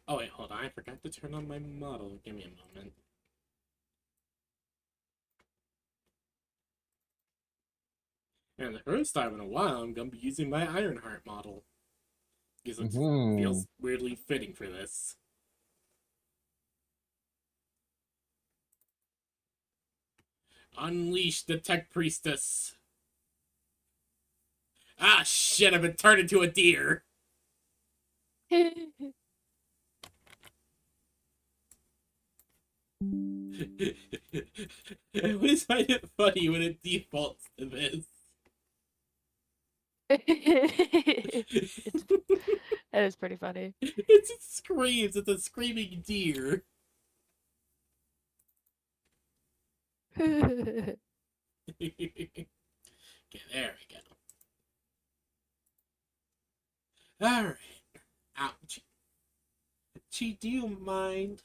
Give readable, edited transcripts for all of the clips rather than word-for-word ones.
Oh wait, hold on. I forgot to turn on my model. Give me a moment. And the first time in a while, I'm gonna be using my Ironheart model because it Hmm. feels weirdly fitting for this. Unleash the Tech Priestess. Ah, shit! I've been turned into a deer. I always find it funny when it defaults to this. It's that is pretty funny. It just screams. It's a screaming deer. Okay, there we go. All right. Ouch. Chi, do you mind?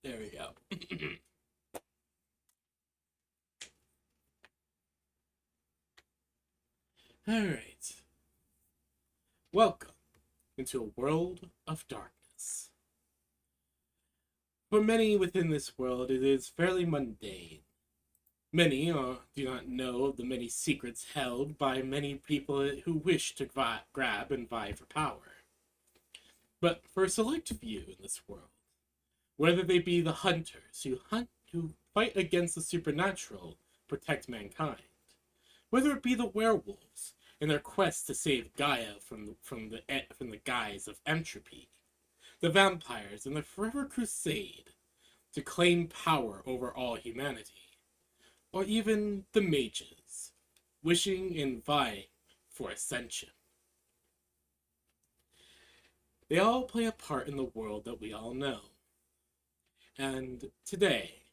There we go. All right. Welcome into a world of darkness. For many within this world, it is fairly mundane. Many do not know of the many secrets held by many people who wish to grab and vie for power. But for a select few in this world, whether they be the hunters who fight against the supernatural, protect mankind, whether it be the werewolves in their quest to save Gaia from the guise of entropy, the vampires in their forever crusade to claim power over all humanity, or even the mages, wishing and vying for ascension. They all play a part in the world that we all know. And today,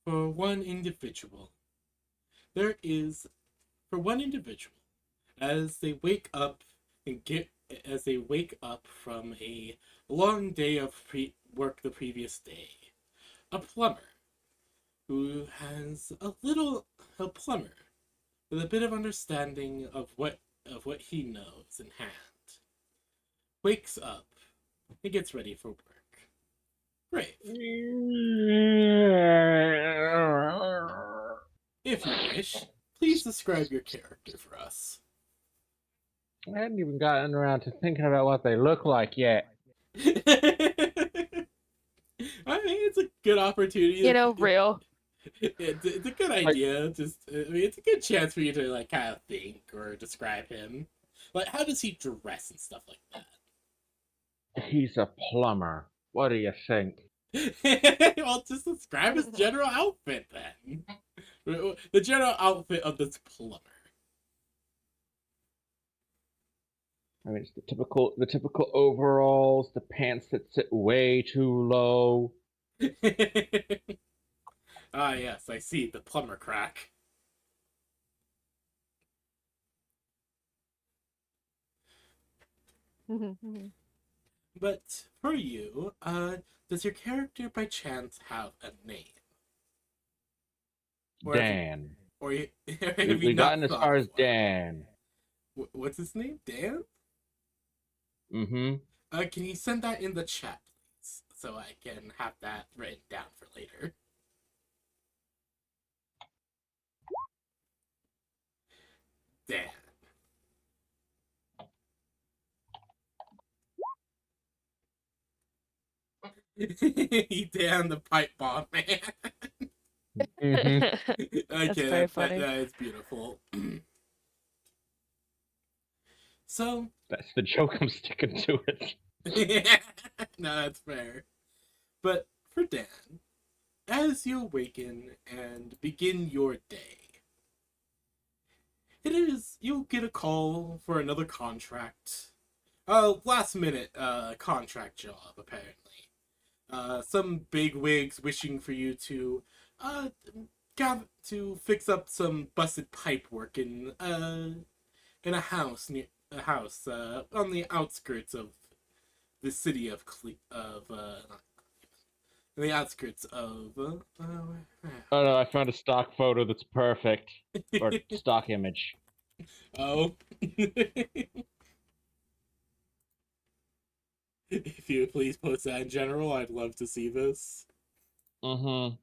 for one individual, there is, for one individual, as they wake up and get, as they wake up from a long day of work the previous day, a plumber who has a plumber with a bit of understanding of what he knows in hand, wakes up and gets ready for work. Brave, if you wish, please describe your character for us. I hadn't even gotten around to thinking about what they look like yet. I mean, it's a good opportunity. Real. It's a good Like, idea. It's a good chance for you to like kind of think or describe him. Like, how does he dress and stuff like he's a plumber. What do you think? that? Well, just describe his general outfit then. The general outfit of this plumber. I mean, it's the typical overalls, the pants that sit way too low. Ah, yes, I see the plumber crack. But for you, does your character by chance have a name, or have you, Dan. or you, We have you we not gotten as thought far of as one? Dan. What's his name? Dan? Mm-hmm. Can you send that in the chat, please, so I can have that written down for later? Dan. Dan the pipe bomb man. Mm-hmm. That's Okay, very funny. that is beautiful. So, That's the joke. I'm sticking to it. no, that's fair. But for Dan, as you awaken and begin your day, you'll get a call for another contract. Last minute contract job apparently. Some big wigs wishing for you to uh to fix up some busted pipe work in a house on the outskirts of the city of in the outskirts of Oh no, I found a stock photo that's perfect. Or stock image. oh. If you would please post that in general, I'd love to see this. Mm-hmm.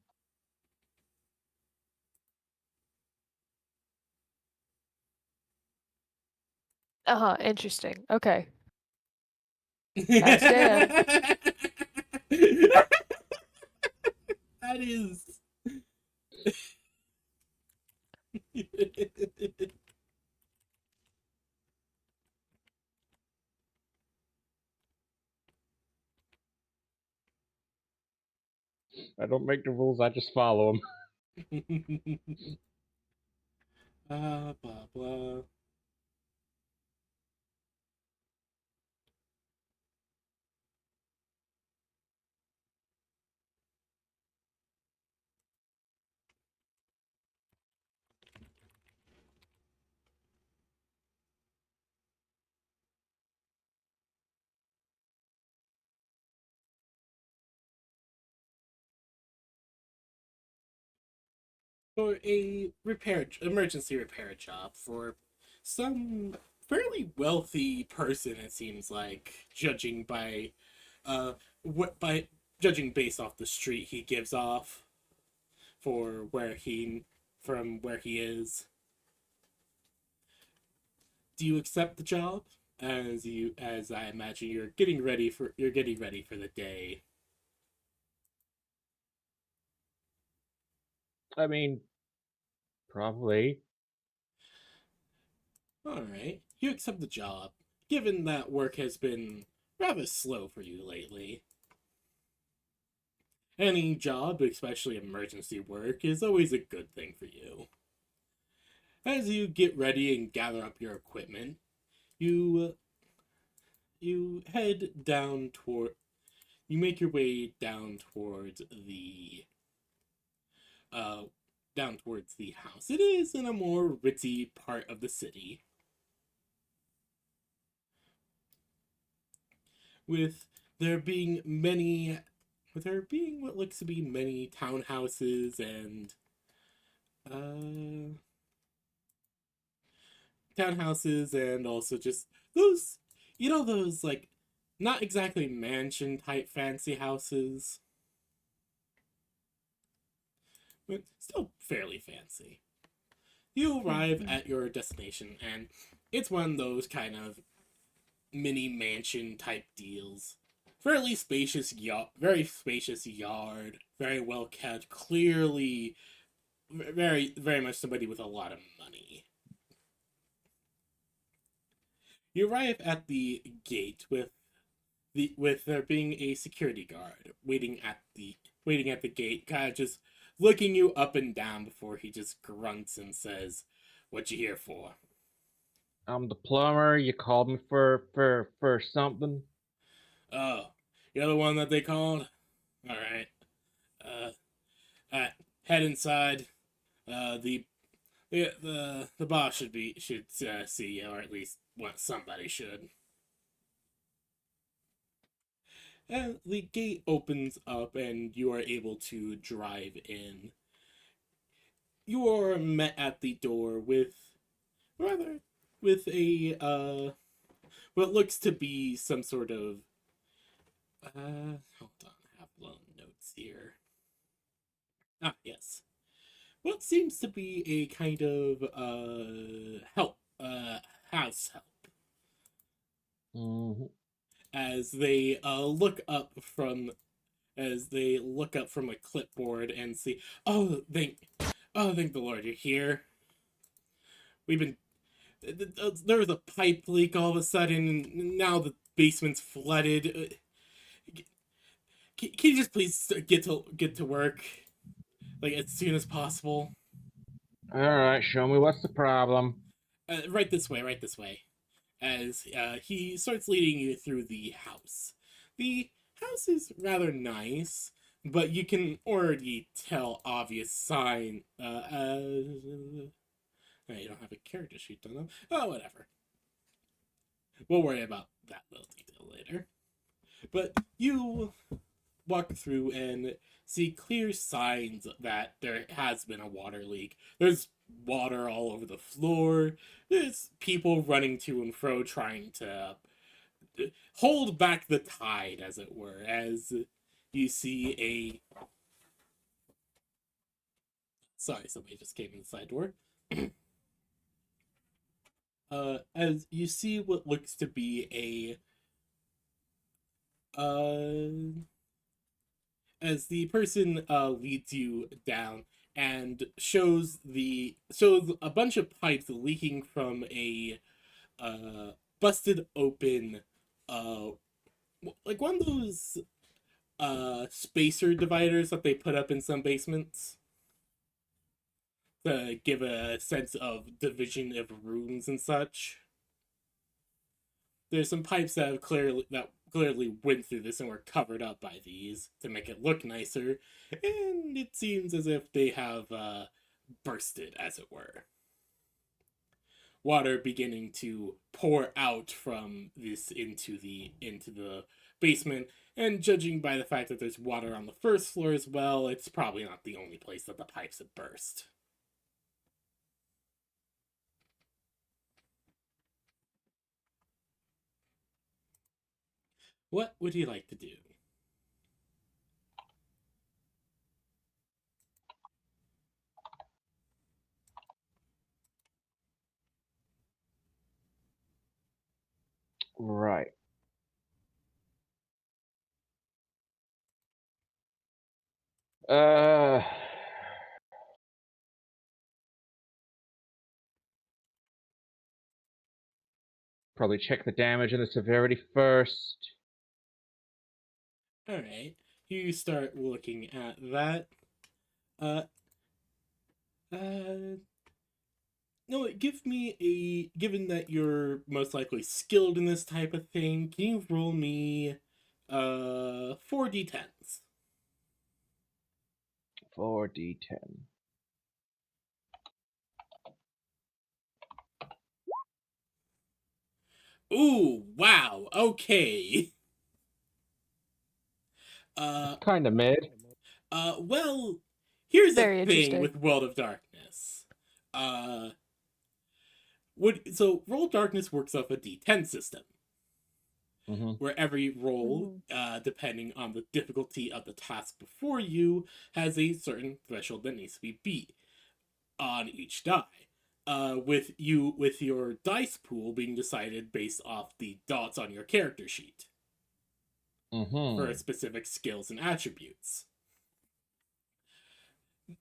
Interesting. Okay. Ask Dan. That is. I don't make the rules, I just follow them. Blah blah. For a emergency repair job for some fairly wealthy person, it seems like, judging by what by judging based off the street he gives off for where he from where he is. Do you accept the job? As I imagine you're getting ready for the day. I mean, probably. All right, you accept the job, given that work has been rather slow for you lately. Any job, especially emergency work, is always a good thing for you. As you get ready and gather up your equipment, you you head down toward you make your way uh down towards the house. It is in a more ritzy part of the city, with there being many with there being what looks to be many townhouses and uh also just those, those like not exactly mansion type fancy houses, but still fairly fancy. You arrive Mhm. at your destination, and it's one of those kind of mini mansion type deals. Fairly spacious yacht, very spacious yard, very well kept, clearly very much somebody with a lot of money. You arrive at the gate with there being a security guard waiting at the gate, kind of just looking you up and down before he just grunts and says, "What you here for?" I'm the plumber. You called me for something. Oh, you're the one that they called. All right. Uh, uh head inside. The boss should see you, or at least what somebody should. And the gate opens up, and you are able to drive in. You are met at the door rather with a what looks to be some sort of hold on, I have little notes here. Ah, yes. What seems to be a kind of help house help, Mm-hmm. as they look up from a clipboard and see, thank the Lord you're here. We've been there was a pipe leak all of a sudden, and now the basement's flooded. Can you just please get to work like as soon as possible? All right, show me what's the problem. Right this way, right this way. As he starts leading you through the house. The house is rather nice, but you can already tell obvious sign. You don't have a character sheet done up. Oh, whatever. We'll worry about that little detail later. But you walk through and see clear signs that there has been a water leak. There's water all over the floor. There's people running to and fro trying to hold back the tide, as it were, as you see a. Sorry, somebody just came in the side door. As you see what looks to be as the person leads you down and shows a bunch of pipes leaking from a busted open like one of those spacer dividers that they put up in some basements to give a sense of division of rooms and such. There's some pipes that clearly went through this and were covered up by these to make it look nicer, and it seems as if they have bursted, as it were. Water beginning to pour out from this into the basement, and judging by the fact that there's water on the first floor as well, it's probably not the only place that the pipes have burst. What would you like to do? Right. Probably check the damage and the severity first. Alright, you start looking at that. No, given that you're most likely skilled in this type of thing, can you roll me 4d10s? 4d10. Ooh, wow, okay. Kind of mid. Well, here's the Very thing interesting. with World of Darkness. World of Darkness works off a D10 system, where every roll, depending on the difficulty of the task before you, has a certain threshold that needs to be beat on each die. With your dice pool being decided based off the dots on your character sheet for specific skills and attributes.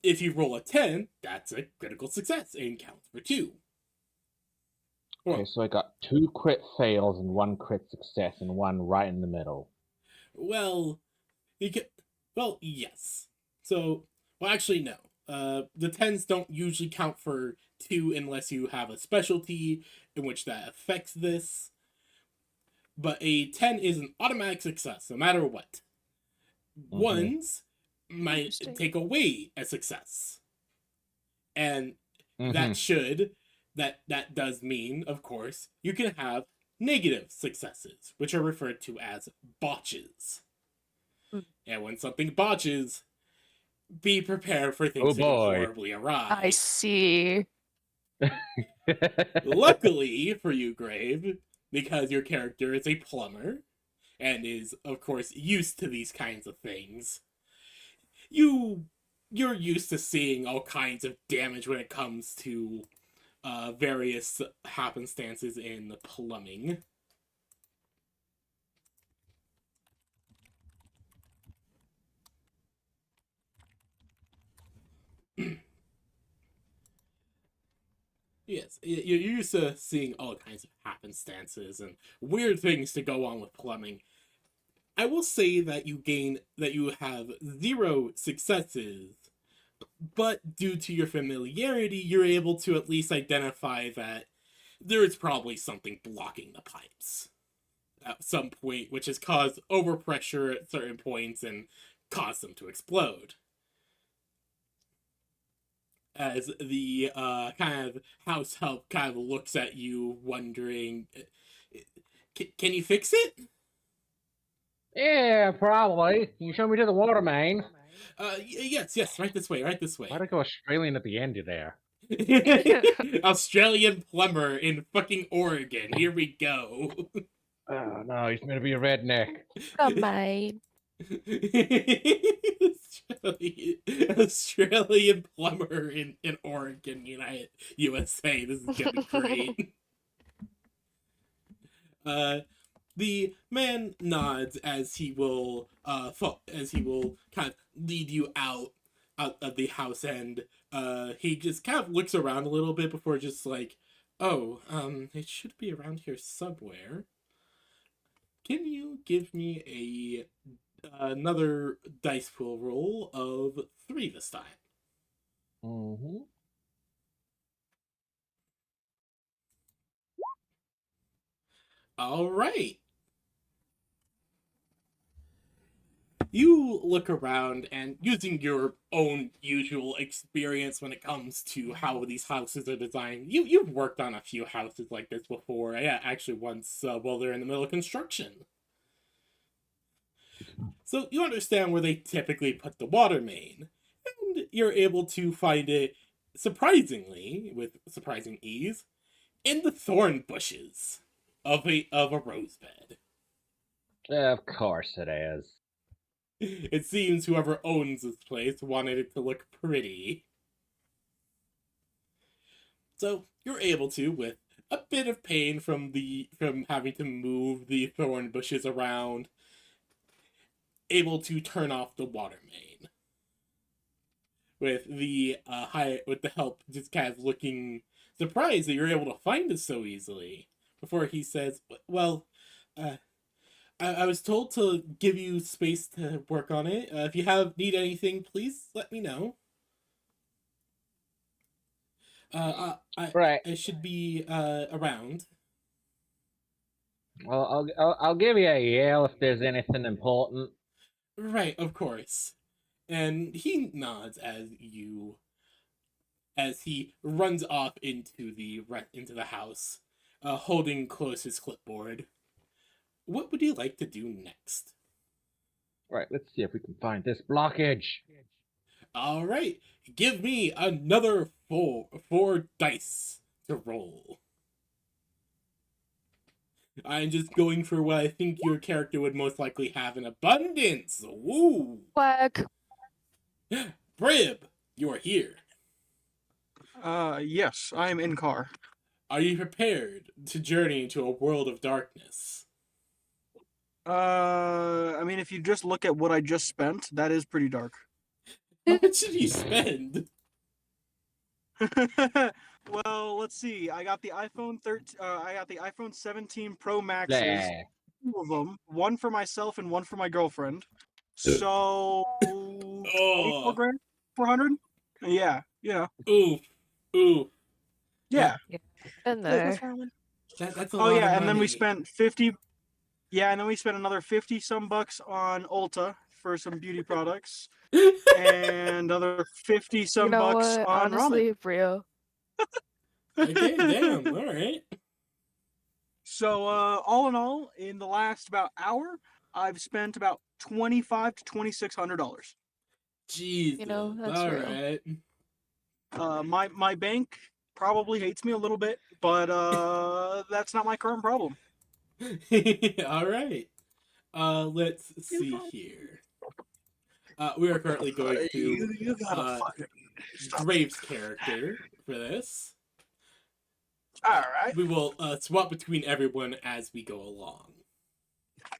If you roll a 10, that's a critical success and counts for 2. Okay, so I got 2 crit fails and 1 crit success and 1 right in the middle. Well, yes. So, well, actually, no. The 10s don't usually count for 2 unless you have a specialty in which that affects this. But a 10 is an automatic success, no matter what. Ones might take away a success. And that does mean, of course, you can have negative successes, which are referred to as botches. And when something botches, be prepared for things to go horribly awry. I see. Luckily for you, Grave, because your character is a plumber and is, of course, used to these kinds of things, you're used to seeing all kinds of damage when it comes to various happenstances in the plumbing. Yes, you're used to seeing all kinds of happenstances and weird things to go on with plumbing. I will say that you have 0 successes, but due to your familiarity, you're able to at least identify that there is probably something blocking the pipes at some point, which has caused overpressure at certain points and caused them to explode. As the kind of house help kind of looks at you, wondering, can you fix it? Yeah, probably. Can you show me to the water main? Yes, right this way. Why'd I go Australian at the end of there? Australian plumber in fucking Oregon. Here we go. Oh no, he's gonna be a redneck. Combine. Australian plumber in Oregon, USA. This is gonna be great. The man nods as he will kind of lead you out of the house, and he just kind of looks around a little bit before just like, oh, it should be around here somewhere. Can you give me another dice pool roll of 3 this time? Mm-hmm. All right. You look around, and using your own usual experience when it comes to how these houses are designed, you've worked on a few houses like this before. Yeah, actually once while they're in the middle of construction. So you understand where they typically put the water main, and you're able to find it surprisingly, with surprising ease, in the thorn bushes of a rose bed. Of course it is. It seems whoever owns this place wanted it to look pretty. So you're able to, with a bit of pain from having to move the thorn bushes around, able to turn off the water main. With the help, just kind of looking surprised that you're able to find it so easily. Before he says, "Well, I was told to give you space to work on it. If you need anything, please let me know. Right. I should be around." Well, I'll give you a yell if there's anything important. Right, of course. And he nods as he runs off into the house, holding close his clipboard. What would you like to do next? Right. Let's see if we can find this blockage. All right, give me another four dice to roll. I'm just going for what I think your character would most likely have in abundance. Woo! Quack. Brib, you are here. Yes, I'm in car. Are you prepared to journey into a world of darkness? I mean, if you just look at what I just spent, that is pretty dark. How much did you spend? Well, let's see. I got the iPhone 13. I got the iPhone 17 Pro Maxes. There. 2 of them. One for myself and one for my girlfriend. So, 24 Oh, grand, 400. Yeah, you know. oof, oof. Yeah. In That's there. fine. That's a Oh lot yeah, of and then we money. spent 50. Yeah, and then we spent another 50 some bucks on Ulta for some beauty products, and another 50 some You know bucks what? on ramen. Honestly, Brio. Okay, damn. All right. So, all in all, in the last about hour, I've spent about $2,500 to $2,600. Jesus. That's All real. right. My bank probably hates me a little bit, but that's not my current problem. All right. Let's see here. We are currently going to You gotta fucking stop. Graves' character for this. All right, We will swap between everyone as we go along.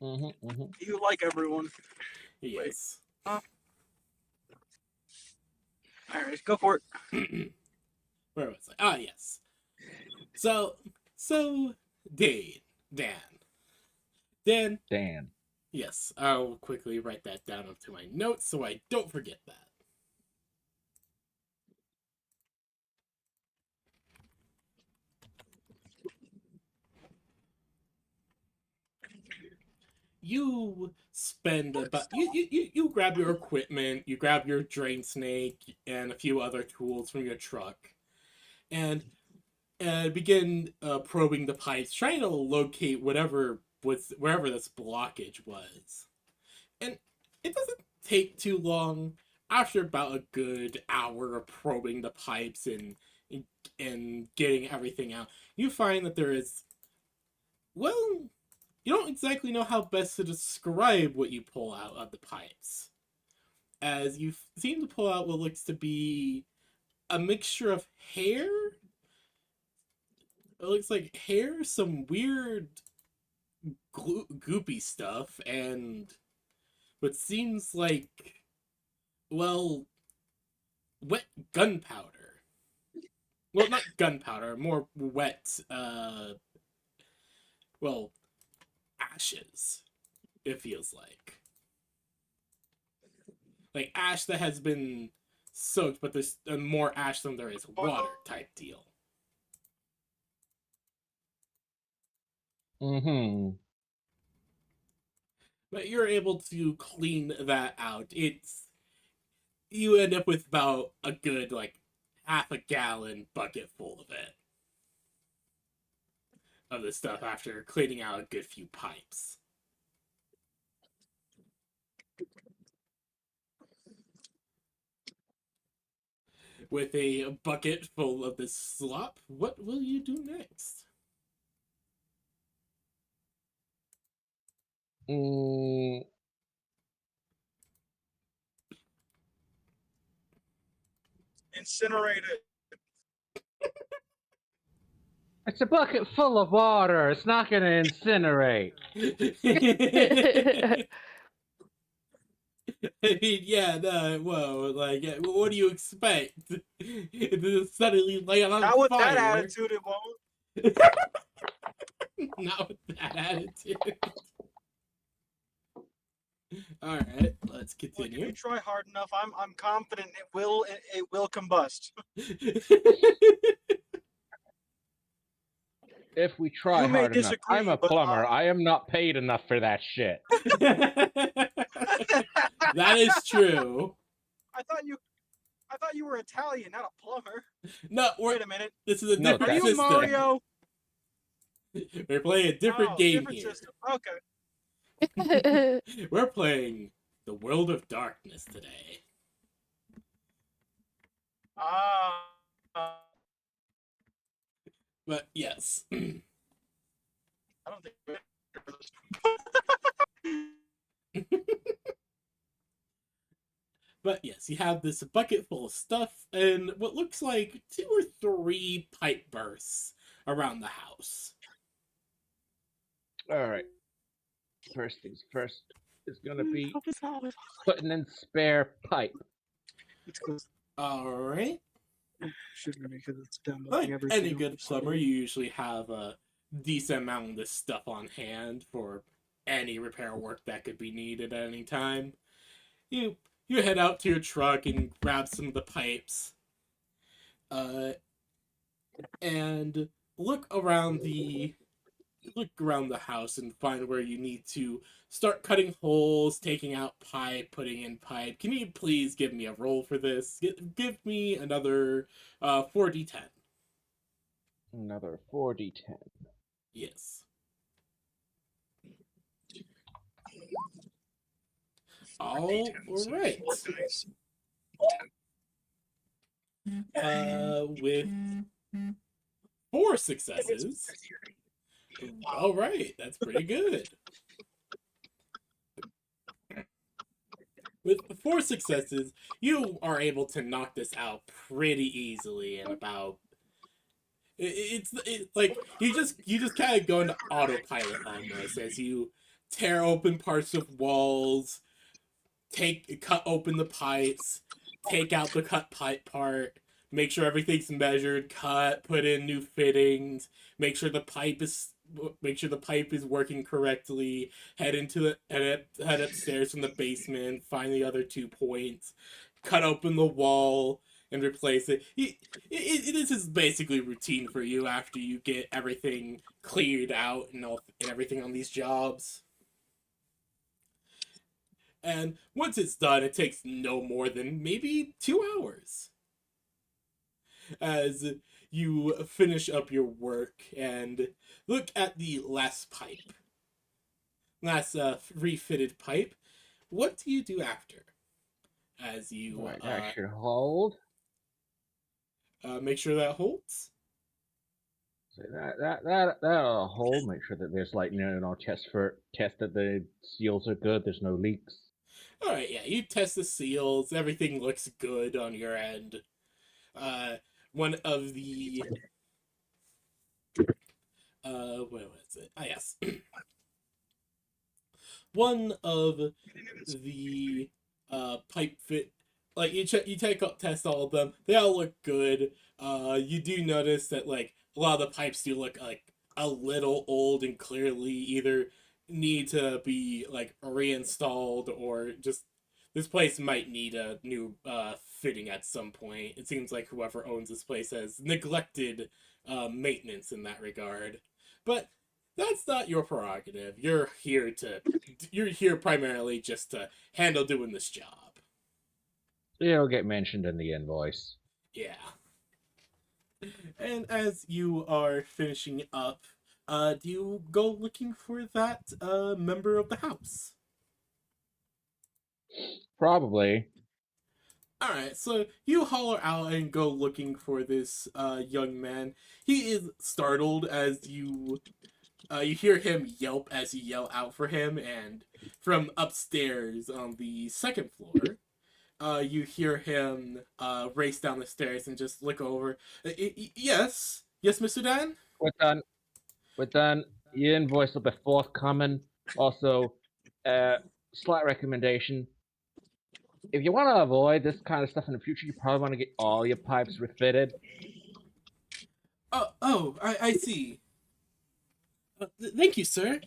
you like everyone. Yes. All right, go for it. Where was I? Ah, yes. So, Dan. Dan. Yes, I'll quickly write that down onto my notes so I don't forget that. You spend about you grab your equipment, you grab your drain snake and a few other tools from your truck, and begin probing the pipes, trying to locate wherever this blockage was. And it doesn't take too long. After about a good hour of probing the pipes and getting everything out, you find that there is, well, you don't exactly know how best to describe what you pull out of the pipes, as you seem to pull out what looks to be a mixture of hair. It looks like hair, some weird goopy stuff, and what seems like, well, wet gunpowder. Well, not gunpowder, more wet, well, ashes, it feels like. Like ash that has been soaked, but there's more ash than there is water type deal. Mm-hmm. But you're able to clean that out. You end up with about a good, like, half a gallon bucket full of it. Of this stuff after cleaning out a good few pipes. With a bucket full of this slop, what will you do next? Incinerate it. It's a bucket full of water. It's not going to incinerate. I mean, yeah, no, whoa, like, what do you expect? To suddenly lay it on Not with fire? that attitude, it won't. Not with that attitude. All right, let's Look, if continue. you try hard enough, I'm confident it will combust. If we try You may hard enough, disagree, I'm a but plumber. I am not paid enough for that shit. That is true. I thought you were Italian, not a plumber. No, Wait a minute. this is a No, different Are you system. Mario? We're playing a different game different here. system. Okay. We're playing the World of Darkness today. But yes. I don't think. But yes, you have this bucket full of stuff and what looks like 2 or 3 pipe bursts around the house. All right. First things first is going to be putting in spare pipe. It's close. All right. Shouldn't be because it's downloading Like every any single good episode. plumber, you usually have a decent amount of this stuff on hand for any repair work that could be needed at any time. You head out to your truck and grab some of the pipes, and look around the house and find where you need to start cutting holes, taking out pipe, putting in pipe. Can you please give me a roll for this? Give me another 4d10. Another 4d10. Yes. All right. With 4 successes. All right, that's pretty good. With 4 successes, you are able to knock this out pretty easily in about. It's like you just kind of go into autopilot almost as you tear open parts of walls, cut open the pipes, take out the cut pipe part, make sure everything's measured, put in new fittings, make sure the pipe is working correctly, head upstairs from the basement, find the other 2 points, cut open the wall and replace it. This is basically routine for you after you get everything cleared out and everything on these jobs. And once it's done, it takes no more than maybe 2 hours. As you finish up your work and look at the last refitted pipe. What do you do after? As you Right, that should hold. make sure that holds. So that'll hold. Make sure that there's like test that the seals are good. There's no leaks. All right, yeah, you test the seals. Everything looks good on your end. One of the where was it? Ah, yes. One of the pipe fit, like you test all of them. They all look good. You do notice that like a lot of the pipes do look like a little old and clearly either need to be like reinstalled or just this place might need a new fitting at some point. It seems like whoever owns this place has neglected maintenance in that regard. But that's not your prerogative. You're here primarily just to handle doing this job. It'll get mentioned in the invoice. Yeah. And as you are finishing up, do you go looking for that member of the house? Probably. Alright, so you holler out and go looking for this young man. He is startled as you hear him yelp as you yell out for him, and from upstairs on the second floor, you hear him race down the stairs and just look over. Yes, Mr. Dan. We're done. Your invoice will be forthcoming. Also, slight recommendation: if you want to avoid this kind of stuff in the future, you probably want to get all your pipes refitted. I see. Thank you, sir.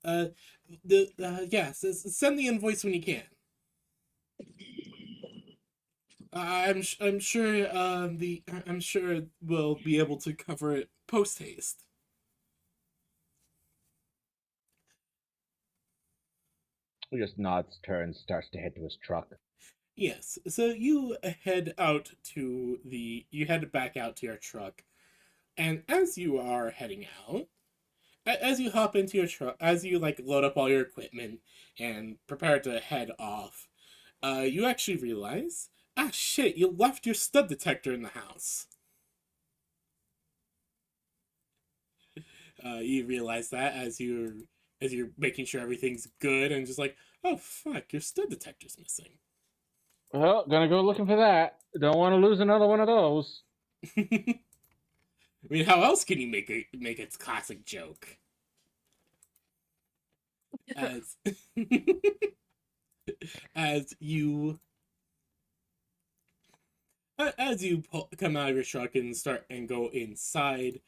Yes, send the invoice when you can. I'm sure I'm sure we'll be able to cover it post haste. He just nods, turns, starts to head to his truck. Yes, so you head back out to your truck, and as you are heading out, as you hop into your truck, as you like load up all your equipment and prepare to head off, you actually realize, ah shit, you left your stud detector in the house. You realize that as you're making sure everything's good and just like, oh fuck, your stud detector's missing. Well, gonna go looking for that. Don't want to lose another one of those. I mean, how else can you make its classic joke? As as you come out of your truck and start and go inside,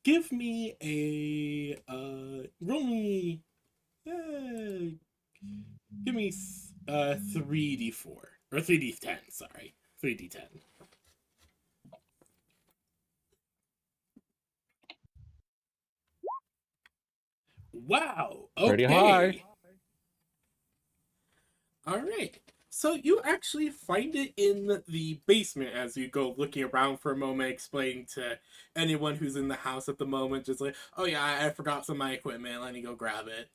give me a roll me, give me 3d4 or 3d10. Sorry, 3d10. Wow. Okay. Pretty high. All right. So you actually find it in the basement as you go looking around for a moment, explaining to anyone who's in the house at the moment, just like, oh yeah, I forgot some of my equipment, let me go grab it.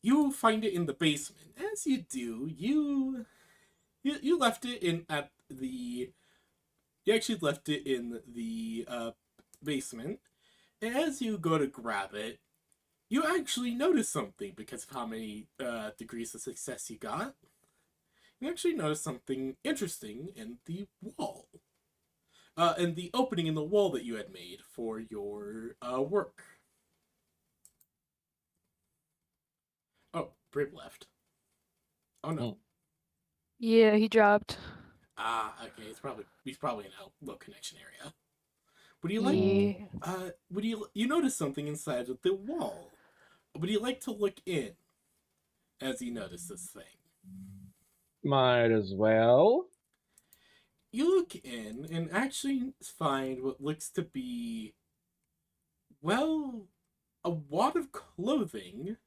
You find it in the basement. As you do, you left it you actually left it in the basement. And as you go to grab it, you actually notice something because of how many degrees of success you got. You actually notice something interesting in the wall. In the opening in the wall that you had made for your work. Oh, Brib left. Oh no. Yeah, he dropped. Ah, okay. He's probably in a low connection area. Would you like? Yeah. You notice something inside of the wall? Would you like to look in as you notice this thing? Might as well. You look in and actually find what looks to be, well, a wad of clothing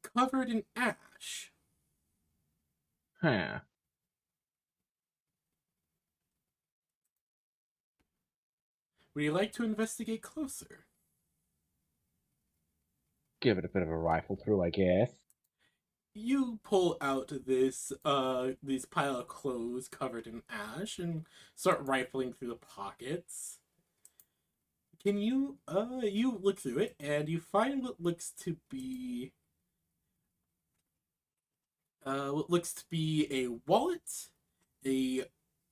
covered in ash. Huh. Would you like to investigate closer? Give it a bit of a rifle through, I guess. you pull out these pile of clothes covered in ash and start rifling through the pockets. Can you you look through it and you find what looks to be a wallet, a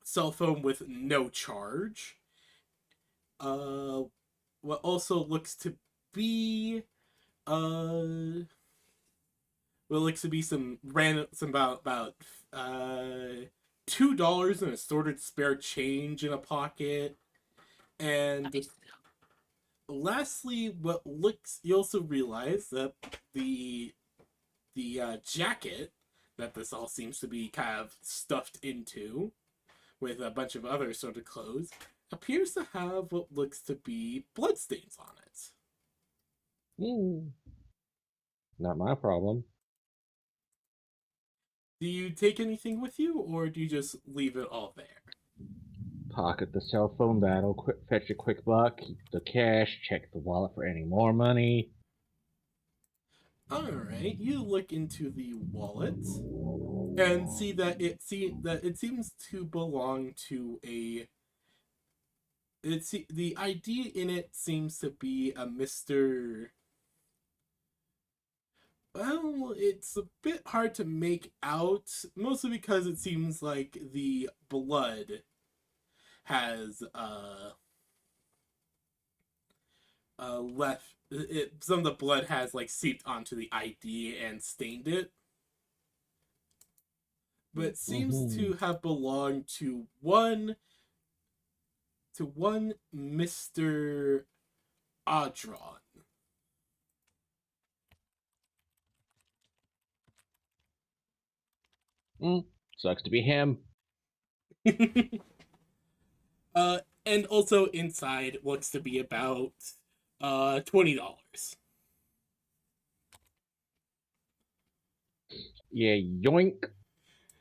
cell phone with no charge, what also looks to be uh some random some about $2 and assorted spare change in a pocket, and lastly, what looks you also realize that the jacket that this all seems to be kind of stuffed into with a bunch of other sort of clothes appears to have what looks to be bloodstains on it. Not my problem. Do you take anything with you, or do you just leave it all there? Pocket the cell phone, that'll fetch a quick buck. Keep the cash, check the wallet for any more money. Alright, you look into the wallet and see that it seems to belong to the ID in it seems to be a Mr. Well, it's a bit hard to make out, mostly because it seems like the blood has left it. Some of the blood has like seeped onto the ID and stained it, but it seems to have belonged to one Mr. Audron. Sucks to be him. And also inside looks to be about $20. Yeah, yoink.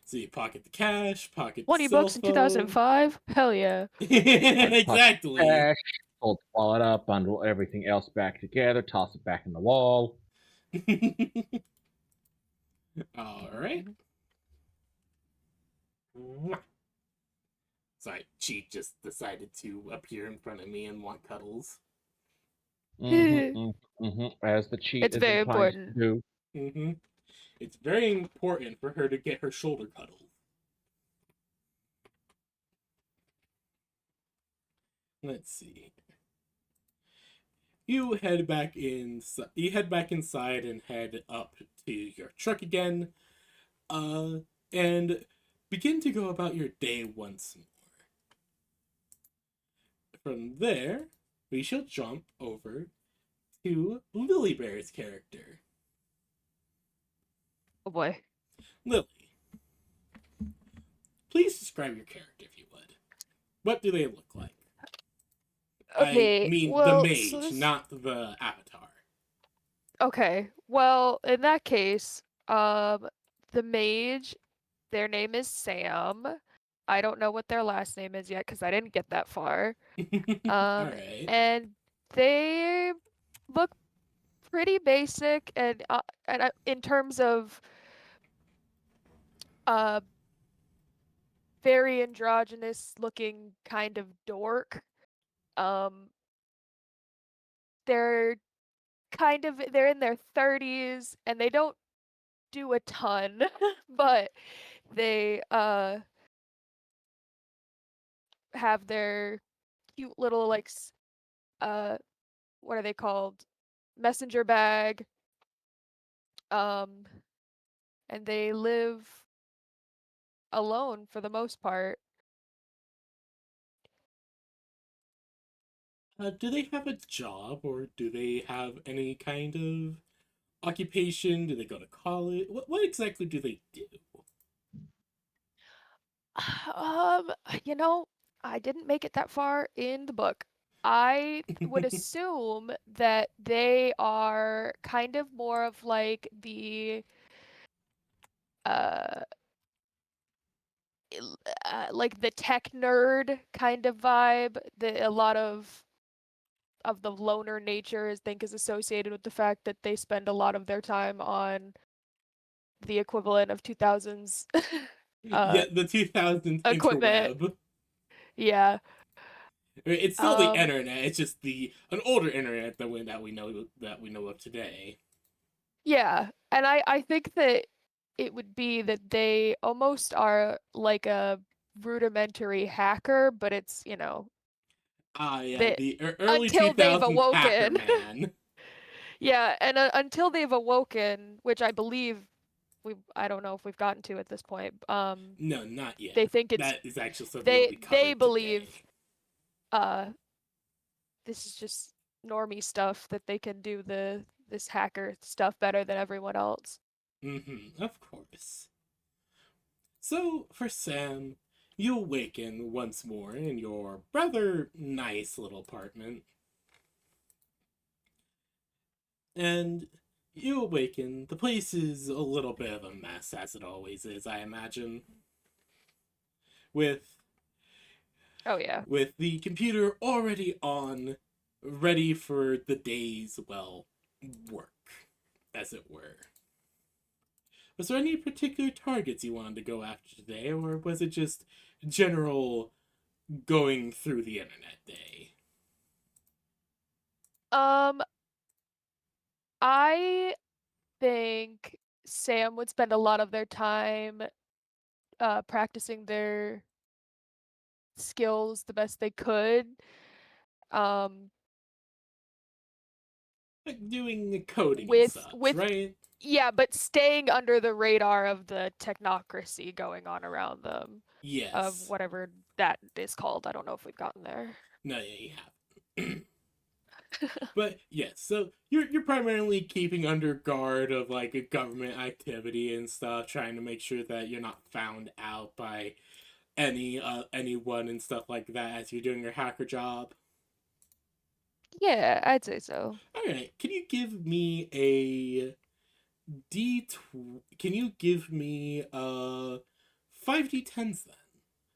So you pocket the cash, pocket 20 the cell bucks in phone. 2005? Hell yeah. Exactly. Cash, fold the wallet up, bundle everything else back together, toss it back in the wall. All right. Sorry, Cheat just decided to appear in front of me and want cuddles. As the cheat It's is very inclined important. to Mm-hmm. It's very important for her to get her shoulder cuddled. Let's see. You head back inside and head up to your truck again, and begin to go about your day once more. From there, we shall jump over to Lilybear's character. Oh boy. Lily, please describe your character if you would. What do they look like? Okay. I mean well, the mage, so this- not the avatar. Okay. Well, in that case, the mage, their name is Sam. I don't know what their last name is yet because I didn't get that far. Alright. And they look pretty basic, and in terms of very androgynous looking kind of dork. They're they're in their 30s and they don't do a ton, but they have their cute little what are they called? Messenger bag. And they live alone for the most part. Do they have a job, or do they have any kind of occupation? Do they go to college? What exactly do they do? You know, I didn't make it that far in the book. I would assume that they are kind of more of like the like the tech nerd kind of vibe. A lot of the loner nature is associated with the fact that they spend a lot of their time on the equivalent of 2000s Yeah, the 2000s equipment. interweb. Yeah. I mean, it's still the Um, internet. It's just an older internet that we know of today. yeah, and I think that it would be that they almost are like a rudimentary hacker, but it's, Ah, yeah, that the early until they've 2000s hacker awoken. man. Yeah, and until they've awoken, which I believe I don't know if we've gotten to at this point. No, not yet. They think it's That is actually something that we covered believe today. uh this is just normie stuff that they can do this hacker stuff better than everyone else. Of course. So, for Sam, you awaken once more in your rather nice little apartment. And you awaken. The place is a little bit of a mess, as it always is, I imagine. With Oh yeah. the computer already on, ready for the day's, well, work, as it were. Was there any particular targets you wanted to go after today, or was it just general going through the internet day? I think Sam would spend a lot of their time practicing their skills the best they could. Um, Like doing coding and with such, right? yeah, but staying under the radar of the technocracy going on around them, of Yes. whatever that is called. I don't know if we've gotten there. No, yeah, you haven't. But yes, so you're primarily keeping under guard of like a government activity and stuff, trying to make sure that you're not found out by anyone and stuff like that as you're doing your hacker job. Yeah, I'd say so. All right, can you give me a Can you give me 5d10s then,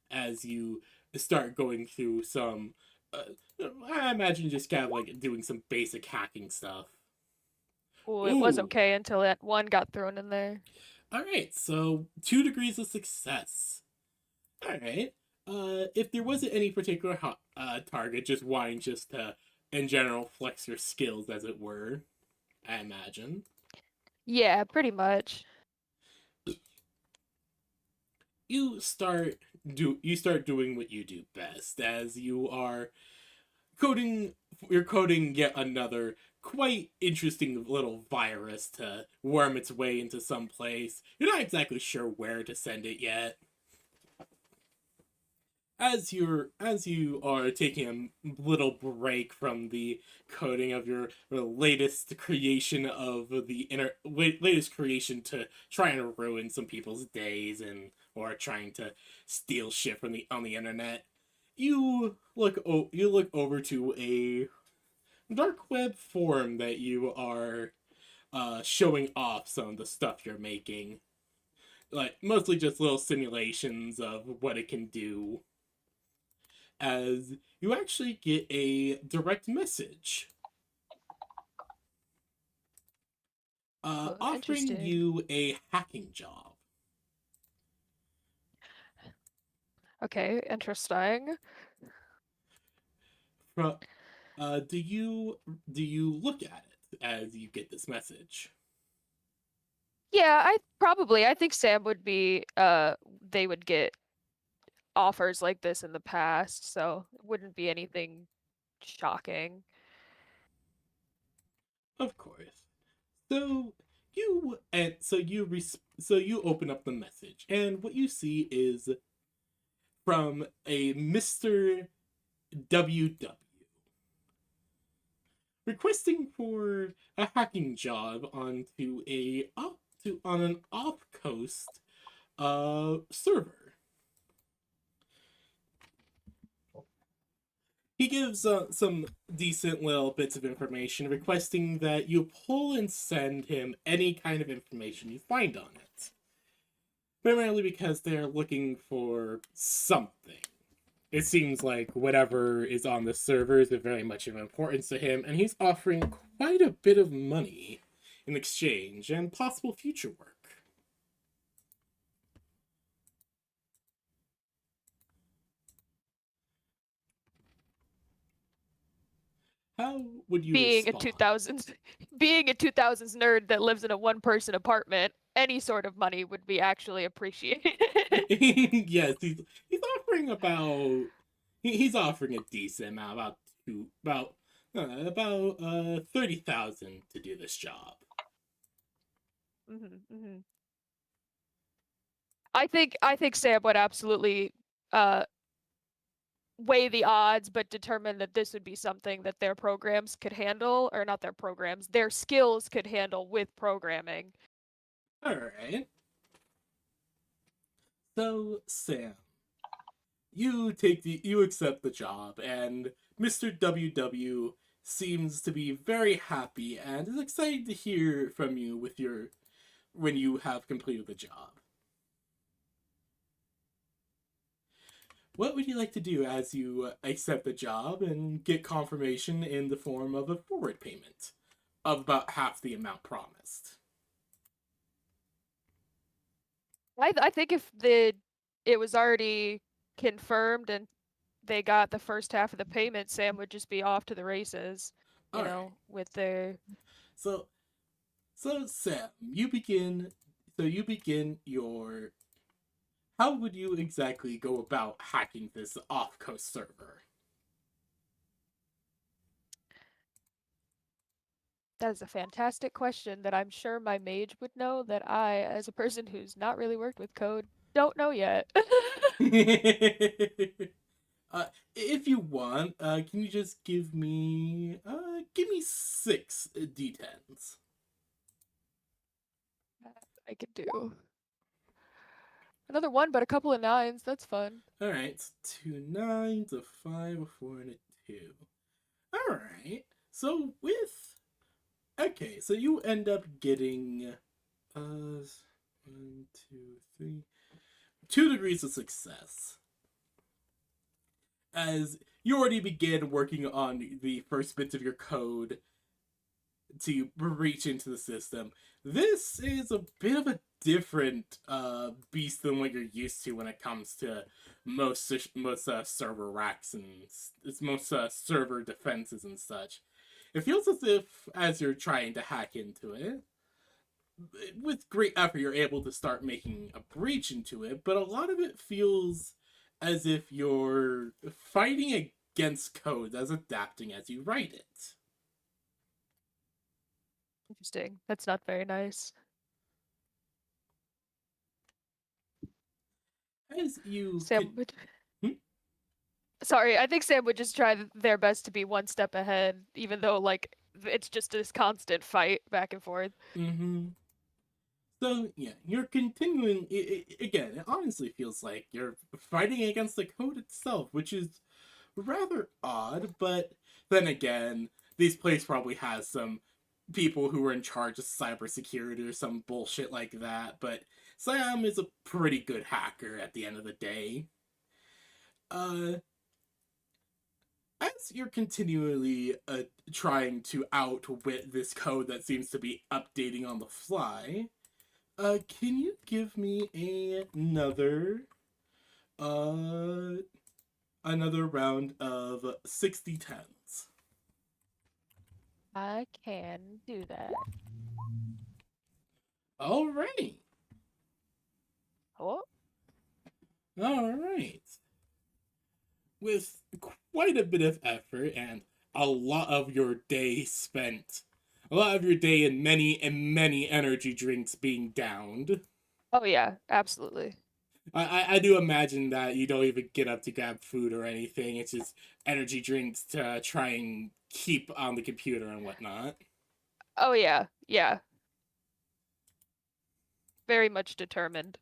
as you start going through some. I imagine just kind of like doing some basic hacking stuff. Ooh, it was Ooh. okay until that one got thrown in there. All right, so 2 degrees of success. All right. If there wasn't any particular target, just wanting just to, in general, flex your skills, as it were, I imagine. Yeah, pretty much. You start doing what you do best, as you are coding. You're coding yet another quite interesting little virus to worm its way into some place. You're not exactly sure where to send it yet. As you are taking a little break from the coding of your latest creation of latest creation to try and ruin some people's days and or trying to steal shit from the on the internet, you look over to a dark web forum that you are showing off some of the stuff you're making, like mostly just little simulations of what it can do, as you actually get a direct message offering Interesting. you a hacking job. Okay, interesting. Do you look at it as you get this message? Yeah, I think Sam would be they would get offers like this in the past, so it wouldn't be anything shocking. Of course. So you open up the message, and what you see is from a Mr. WW requesting for a hacking job on an off coast server. He gives some decent little bits of information, requesting that you pull and send him any kind of information you find on it. Primarily because they're looking for something. It seems like whatever is on the server is very much of importance to him, and he's offering quite a bit of money in exchange and possible future work. How would you being respond? a 2000s being a 2000s nerd that lives in a one person apartment, any sort of money would be actually appreciated. Yes, he's offering about he's offering a decent amount, about 30,000 to do this job. Hmm. I think Sam would absolutely uh weigh the odds, but determine that this would be something that their programs could handle, or not their programs, their skills could handle with programming. All right. So Sam, you accept the job, and Mr. WW seems to be very happy and is excited to hear from you when you have completed the job. What would you like to do as you accept the job and get confirmation in the form of a forward payment of about half the amount promised? I think if it was already confirmed and they got the first half of the payment, Sam would just be off to the races, All right. with their. So, Sam, you begin. So you begin your. How would you exactly go about hacking this off-coast server? That is a fantastic question that I'm sure my mage would know, that I, as a person who's not really worked with code, don't know yet. If you want, can you just give me 6 d10s? I could do another one, but a couple of nines. That's fun. All right, it's 2 9s, a 5, a 4, and a 2. All right. So okay, so you end up getting 1, 2, 3, 2 degrees of success, as you already begin working on the first bits of your code to reach into the system. This is a bit of a different beast than what you're used to when it comes to most server racks and most server defenses and such. It feels as if, as you're trying to hack into it, with great effort, you're able to start making a breach into it, but a lot of it feels as if you're fighting against code that's adapting as you write it. Interesting. That's not very nice. As you Sam would. Hmm? Sorry, I think Sam would just try their best to be one step ahead, even though it's just this constant fight back and forth. Mm-hmm. So yeah, you're continuing. Again, it honestly feels like you're fighting against the code itself, which is rather odd. But then again, this place probably has some people who are in charge of cybersecurity or some bullshit like that. But Sam is a pretty good hacker at the end of the day. Uh, as you're continually trying to outwit this code that seems to be updating on the fly, can you give me uh, another round of 60 tens? I can do that. Alright. Oh, Alright. With quite a bit of effort and a lot of your day spent, a lot of your day in many energy drinks being downed, oh yeah, absolutely. I do imagine that you don't even get up to grab food or anything. It's just energy drinks to try and keep on the computer and whatnot. Oh yeah, yeah. Very much determined.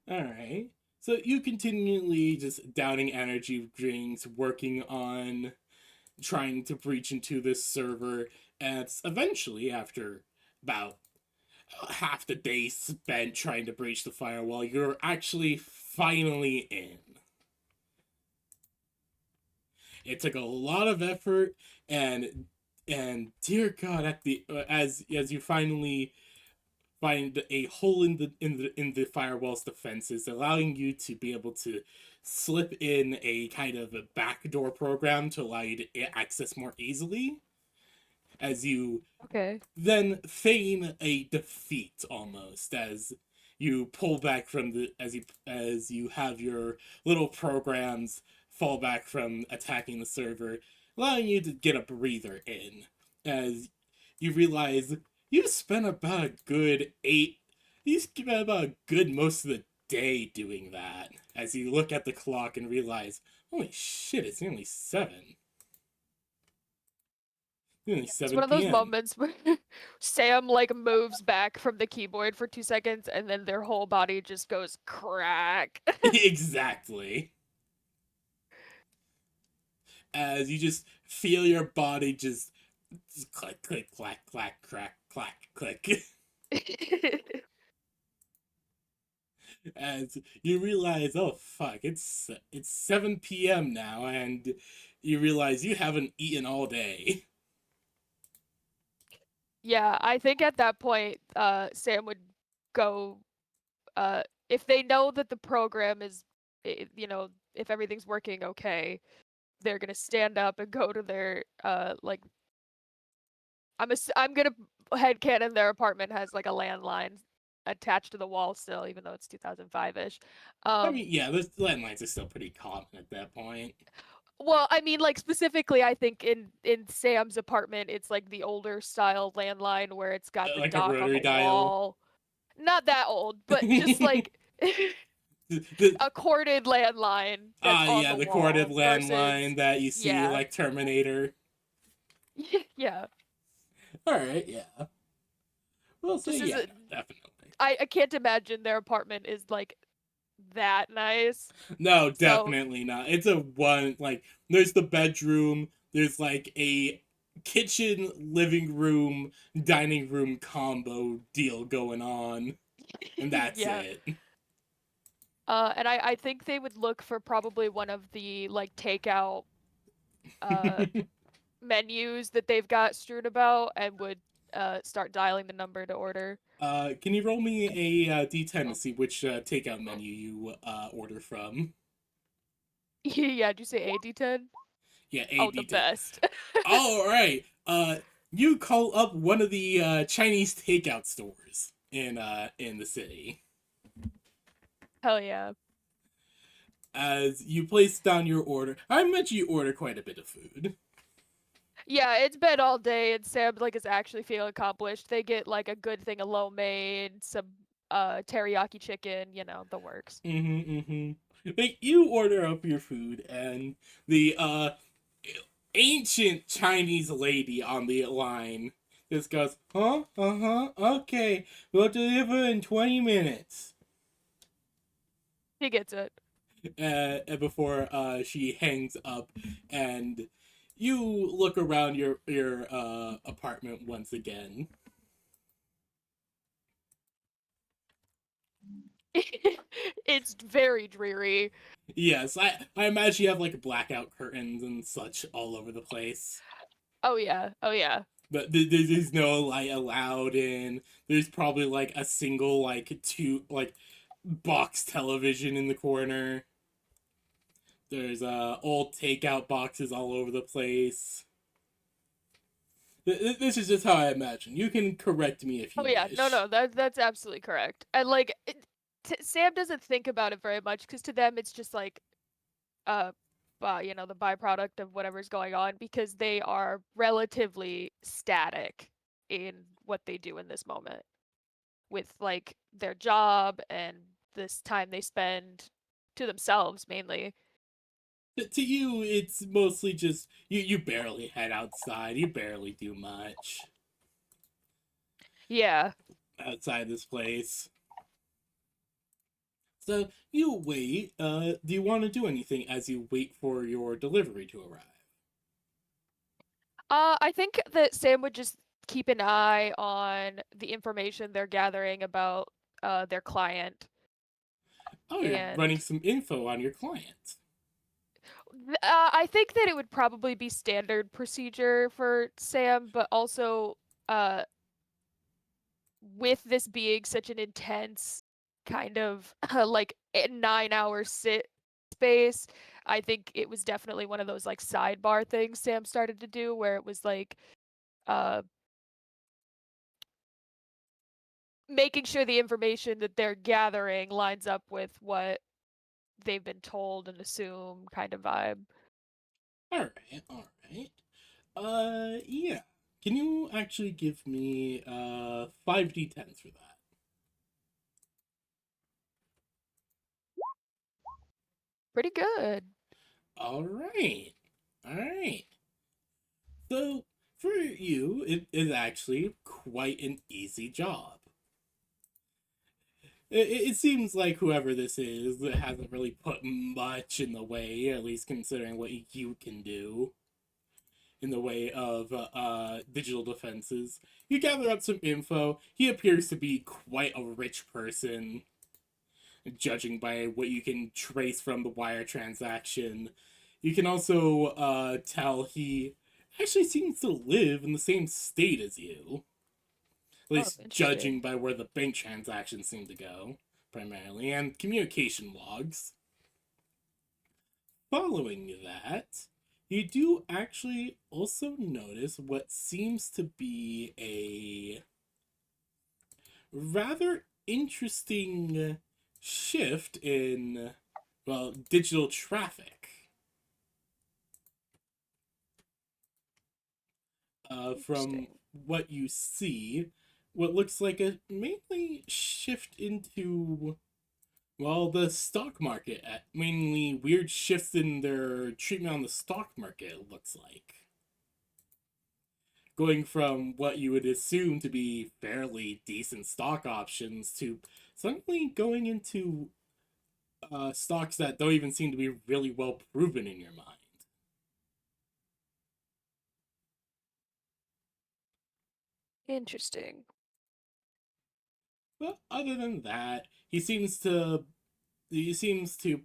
Alright. So you continually just downing energy drinks, working on trying to breach into this server, and it's eventually, after about half the day spent trying to breach the firewall, you're actually finally in. It took a lot of effort, and dear God, at the as you finally find a hole in the firewall's defenses, allowing you to be able to slip in a kind of a backdoor program to allow you to access more easily. As you Okay. then feign a defeat almost as you pull back from the as you have your little programs fall back from attacking the server, allowing you to get a breather in as you realize you spent about a good most of the day doing that as you look at the clock and realize, holy shit, it's nearly 7. Nearly It's 7 one of those p.m. moments where Sam like moves back from the keyboard for 2 seconds and then their whole body just goes crack. Exactly. As you just feel your body just click, click, clack, clack, crack, clack, click. As you realize, oh fuck, it's 7 p.m. now, and you realize you haven't eaten all day. Yeah, I think at that point, Sam would go, if they know that the program is, if everything's working okay, they're gonna stand up and go to their, like, I'm gonna headcanon their apartment has like a landline attached to the wall still, even though it's 2005-ish. I mean, yeah, those landlines are still pretty common at that point. Well, I mean, like specifically, I think in Sam's apartment, it's like the older style landline where it's got the Like a dock on rotary the dial. wall. Not that old, but just like a corded landline that's on yeah, the the wall corded versus- landline that you see yeah. like Terminator. Yeah. All right, yeah. Well, so Just as yeah, a- no, definitely. I can't imagine their apartment is like that nice. No, definitely not. It's a one, like, there's the bedroom, there's like a kitchen, living room, dining room combo deal going on, and that's Yeah. it. And I think they would look for probably one of the like takeout menus that they've got strewn about and would start dialing the number to order. Can you roll me a D10 to see which takeout menu you order from? Yeah, did you say AD10? Yeah, a Oh, the D10. best. All right. You call up one of the Chinese takeout stores in the city. Hell yeah. As you place down your order, I imagine you order quite a bit of food. Yeah, it's been all day and Sam like is actually feeling accomplished. They get like a good thing of lo mein, some teriyaki chicken, the works. Like, you order up your food, and the ancient Chinese lady on the line just goes, huh? Okay, we'll deliver in 20 minutes. He gets it. Before she hangs up, and you look around your apartment once again. It's very dreary. Yes, I imagine you have like blackout curtains and such all over the place. Oh yeah. But there's no light allowed in. There's probably like a single box television in the corner. There's old takeout boxes all over the place. This is just how I imagine. You can correct me if you Oh yeah, wish. no, that's absolutely correct. And like, Sam doesn't think about it very much because to them it's just like, the byproduct of whatever's going on because they are relatively static in what they do in this moment with like their job and this time they spend to themselves mainly. To you, it's mostly just you barely head outside. You barely do much Yeah. outside this place. So you wait. Do you want to do anything as you wait for your delivery to arrive? I think that Sam would just keep an eye on the information they're gathering about their client. Oh, you're And- running some info on your client. I think that it would probably be standard procedure for Sam, but also with this being such an intense kind of like 9-hour sit space. I think it was definitely one of those like sidebar things Sam started to do where it was like making sure the information that they're gathering lines up with what they've been told and assume kind of vibe. All right, all right. Yeah. Can you actually give me 5d10s for that? Pretty good. All right. All right. So, for you, it is actually quite an easy job. It seems like whoever this is hasn't really put much in the way, at least considering what you can do in the way of digital defenses. You gather up some info. He appears to be quite a rich person, judging by what you can trace from the wire transaction. You can also tell he actually seems to live in the same state as you. At least judging by where the bank transactions seem to go, primarily, and communication logs. Following that, you do actually also notice what seems to be a rather interesting shift in, well, digital traffic. From what you see, what looks like a mainly shift into, well, the stock market, mainly weird shifts in their treatment on the stock market, it looks like. Going from what you would assume to be fairly decent stock options to suddenly going into stocks that don't even seem to be really well proven in your mind. Interesting. But other than that, he seems to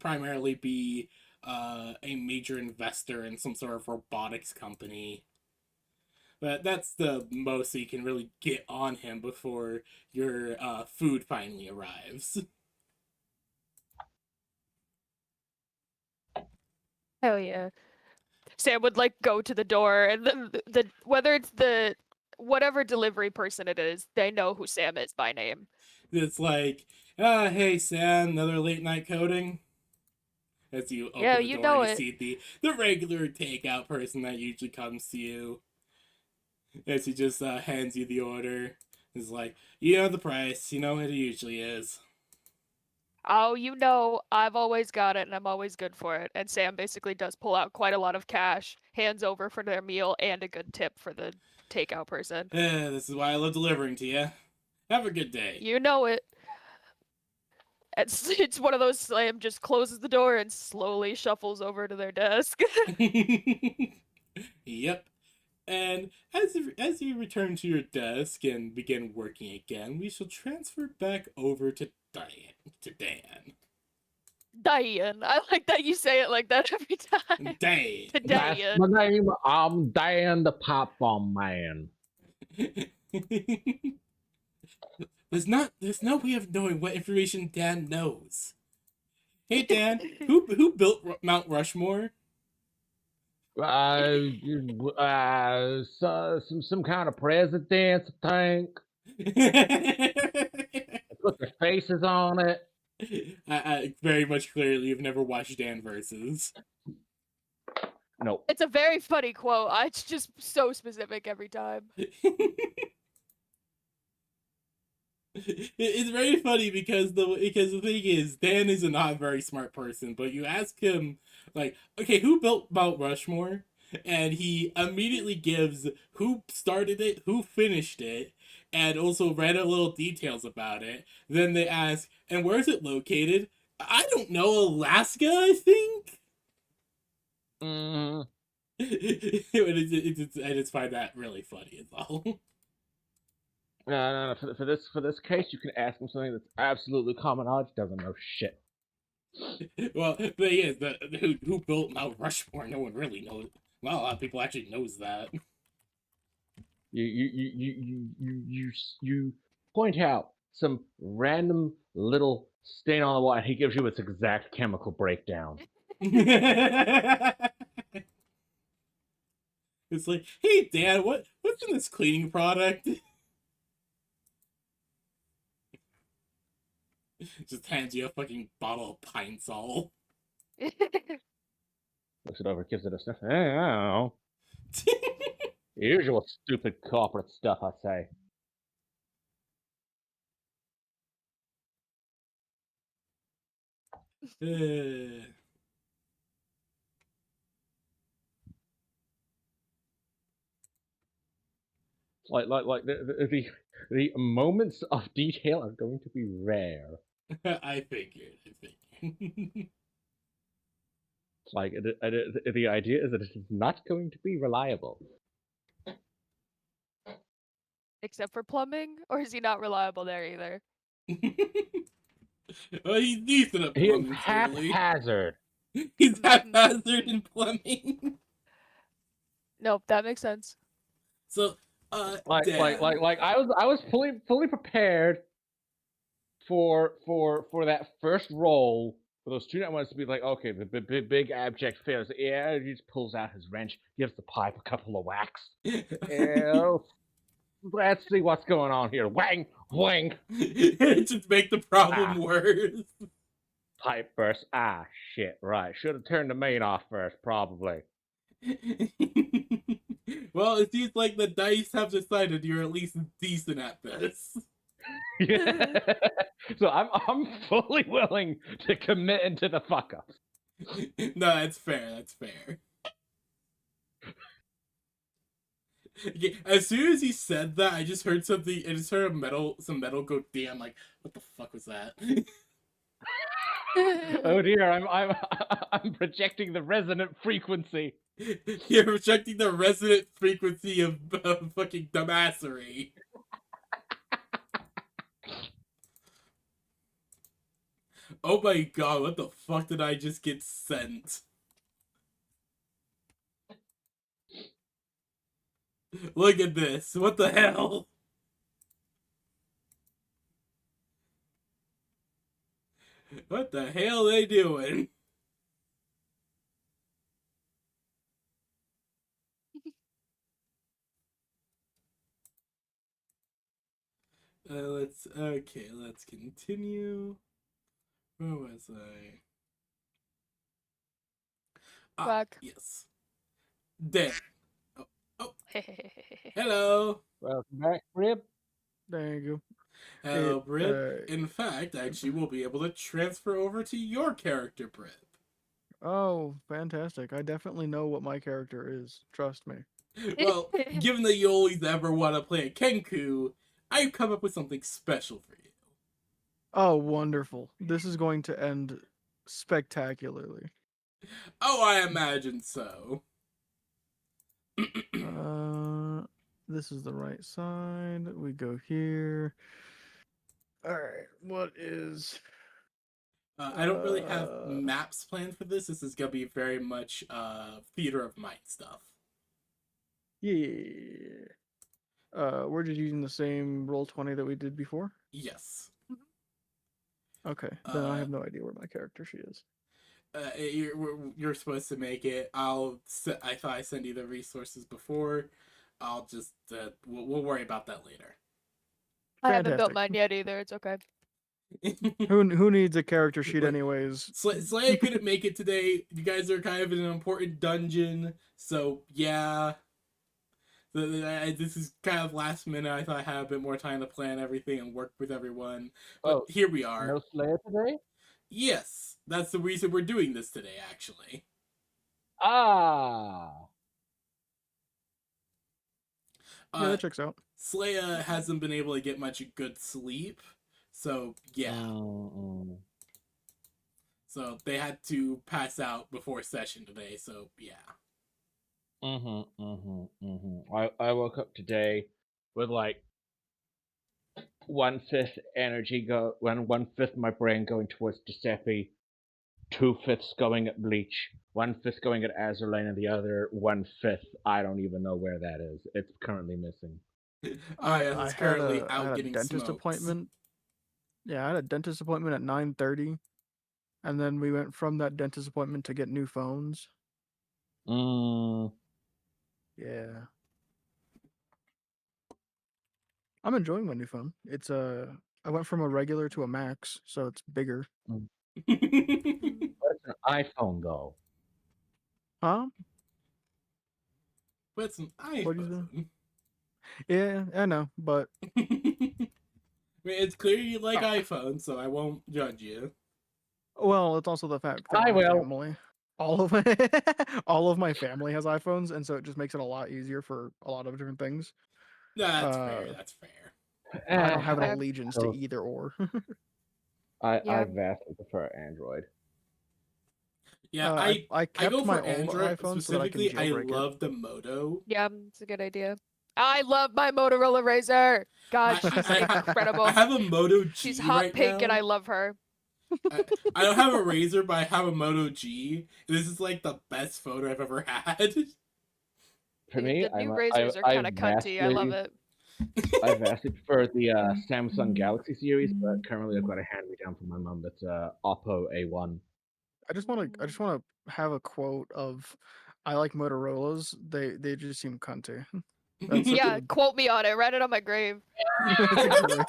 primarily be a major investor in some sort of robotics company. But that's the most that you can really get on him before your food finally arrives. Hell yeah. Sam would like go to the door, and the whether it's the whatever delivery person it is, they know who Sam is by name. It's like, hey Sam, another late night coding. As you open Yeah, the you door, know you it. see the regular takeout person that usually comes to you. As he just hands you the order. It's like, you know the price, you know what it usually is. Oh, you know, I've always got it and I'm always good for it. And Sam basically does pull out quite a lot of cash, hands over for their meal, and a good tip for the takeout person. This is why I love delivering to you. Have a good day. You know it. It's one of those Sam just closes the door and slowly shuffles over to their desk. Yep. And as you return to your desk and begin working again, we shall transfer back over to Dan. Diane. I like that you say it like that every time. Dan. To That's Diane. my name. I'm Dan the Pop Bomb Man. There's no way of knowing what information Dan knows. Hey Dan, who built Mount Rushmore? Some kind of president, I think. Put their faces on it. I very much clearly you've never watched Dan Versus. Nope. It's a very funny quote. It's just so specific every time. It's very funny because the thing is Dan is a not very smart person, but you ask him like, okay, who built Mount Rushmore? And he immediately gives who started it, who finished it, and also read a little details about it. Then they ask, and where is it located? I don't know, Alaska, I think. Mm. I just find that really funny as all. No. For this case, you can ask him something that's absolutely common knowledge. Doesn't know shit. Well, the thing is, who built Mount Rushmore? No one really knows. Well, a lot of people actually knows that. You point out some random little stain on the wall, and he gives you its exact chemical breakdown. It's like, hey Dad, what's in this cleaning product? Just hands you a fucking bottle of Pine Sol. Looks it over, gives it a sniff. I don't know. Usual stupid corporate stuff, I say. Like the moments of detail are going to be rare. I figured. Like the idea is that it is not going to be reliable. Except for plumbing, or is he not reliable there either? Well, he's decent at He is plumbing, clearly. haphazard. He's haphazard in plumbing. Nope, that makes sense. So, Like Dad. I was fully prepared for that first roll for those two networks to be like, okay, the big abject fails. Yeah, he just pulls out his wrench, gives the pipe a couple of whacks. Yeah, let's see what's going on here. Wang, wang. Just make the problem worse. Pipe burst. Ah, shit. Right. Should have turned the main off first, probably. Well, it seems like the dice have decided you're at least decent at this. Yeah. So I'm fully willing to commit into the fuck ups. No, that's fair. That's fair. Okay, as soon as he said that, I just heard something. I just heard some metal go damn. Like, what the fuck was that? Oh dear, I'm projecting the resonant frequency. You're projecting the resonant frequency of fucking dumbassery. Oh my god, what the fuck did I just get sent? Look at this. What the hell? What the hell are they doing? Let's continue. Where was I? Fuck. Yes. There. Oh. Hello. Welcome back, Rib. There you go. Hello, Brib. In fact, actually, we'll be able to transfer over to your character, Brib. Oh, fantastic. I definitely know what my character is. Trust me. Well, given that you always ever want to play a Kenku, I've come up with something special for you. Oh, wonderful. This is going to end spectacularly. Oh, I imagine so. This is the right side. We go here. All right. What is... I don't really have maps planned for this. This is going to be very much theater of mind stuff. Yeah. We're just using the same Roll20 that we did before? Yes. Okay. Then I have no idea where my character she is. You're supposed to make it. I thought I sent you the resources before. I'll just we'll worry about that later. I haven't built Fantastic. mine yet either. It's okay. Who needs a character sheet anyways? Slaya couldn't make it today. You guys are kind of in an important dungeon, so yeah. This is kind of last minute. I thought I had a bit more time to plan everything and work with everyone, but here we are. No Slayer today? Yes, that's the reason we're doing this today, actually. Ah. Yeah, that checks out. Slaya hasn't been able to get much good sleep, so yeah. So they had to pass out before session today, so yeah. I woke up today with like 1/5 energy when 1/5 my brain going towards Giuseppe, 2/5 going at Bleach, 1/5 going at Azerlane, and the other 1/5 I don't even know where that is. It's currently missing. It's currently out I had getting a dentist smoked. appointment. Yeah, I had a dentist appointment at 9:30. And then we went from that dentist appointment to get new phones. Mm, Yeah. I'm enjoying my new phone. It's I went from a regular to a max, so it's bigger. what's an iPhone though? Huh? What's an What do you iPhone? Yeah, I know, but I mean, it's clear you like iPhones, so I won't judge you. well, it's also the fact that I my will. family, all of my, all of my family has iPhones, and so it just makes it a lot easier for a lot of different things. No, that's fair. Uh, That's fair. I don't have an Okay. allegiance so to either or. I Yeah. vastly prefer Android. Yeah, I I kept go my for old Android iPhone so that I can specifically. I jailbreak it. love the Moto. Yeah, it's a good idea. I love my Motorola Razr. God, she's incredible. I have a Moto G She's hot right pink, now. and I love her. I don't have a Razr, but I have a Moto G. This is like the best phone I've ever had. For me, The new I Razrs are kind of cunty. I love it. I vastly prefer the Samsung Galaxy series, but currently I've got a hand-me-down from my mum that's Oppo A1. I just want to have a quote of, I like Motorola's. They just seem cunty. That's such Yeah, a, quote me on it. Write it on my grave.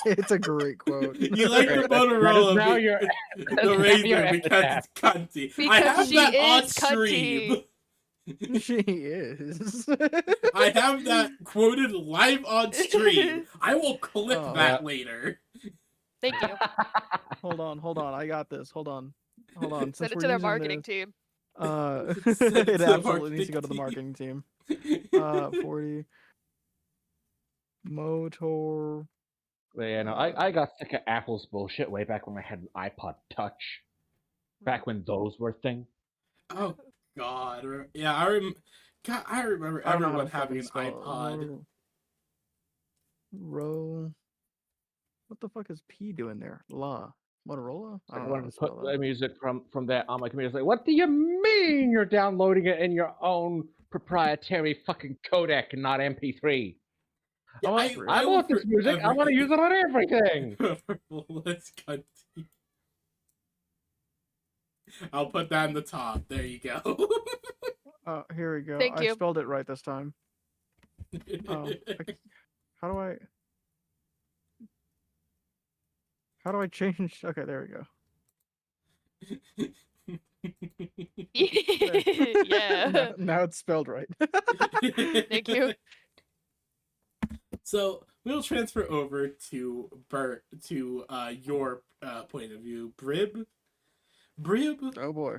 it's a great quote. You like the That is Motorola, now your the now Razr your because epitaph. it's cunty. I Because have she that on is stream. cunty. She is. I have that quoted live on stream. I will clip Oh. that Yeah. later. Thank you. Hold on. I got this. Hold on. Send Since it we're to their using marketing this, team. Send it it to the absolutely needs to go to the marketing marketing team. 40 Motor. But yeah, no, I got sick of Apple's bullshit way back when I had an iPod Touch. Back when those were a thing. Oh God, yeah, God, I remember I don't know how everyone to having an fucking spell it. iPod. Row. What the fuck is P doing there? Motorola? I I don't know how wanted to to put spell the that. music from that on my computer. It's like, what do you mean you're downloading it in your own proprietary fucking codec and not MP3? Yeah, I want will this music. I want to use it on everything. Let's continue. I'll put that in the top. There you go. Here we go. Thank I you. spelled it right this time. Oh, how do I change? Okay, there we go. Yeah. Now it's spelled right. Thank you. So we'll transfer over to Bert to your point of view, Brib. Oh boy.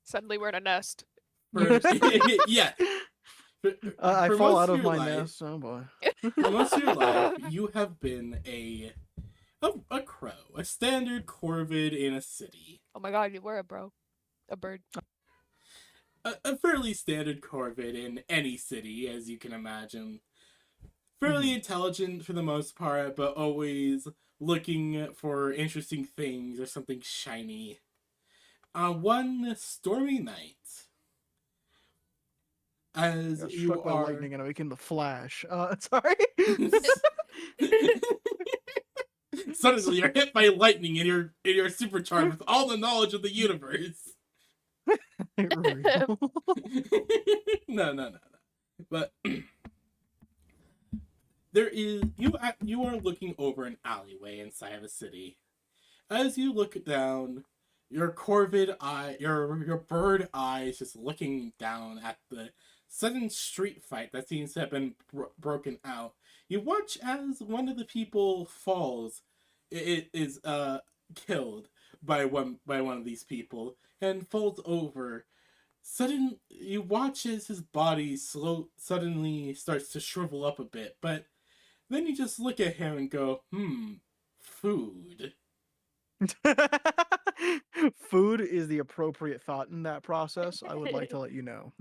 Suddenly we're in a nest. Yeah. I For fall most out of your my life- nest. Oh boy. For most of your life, you have been a crow, a standard corvid in a city. Oh my god, you were a bird. A fairly standard corvid in any city, as you can imagine. Fairly intelligent for the most part, but always looking for interesting things or something shiny. One stormy night, as Got you struck by are lightning and I became the Flash. Sorry. suddenly you're hit by lightning and you're supercharged with all the knowledge of the universe. No. But there is you are looking over an alleyway inside of a city. As you look down, your corvid eye, your bird eyes, just looking down at the sudden street fight that seems to have been broken out. You watch as one of the people falls. It is killed by one of these people and falls over. You watch as his body suddenly starts to shrivel up a bit, but then you just look at him and go, food. Food is the appropriate thought in that process. I would like to let you know.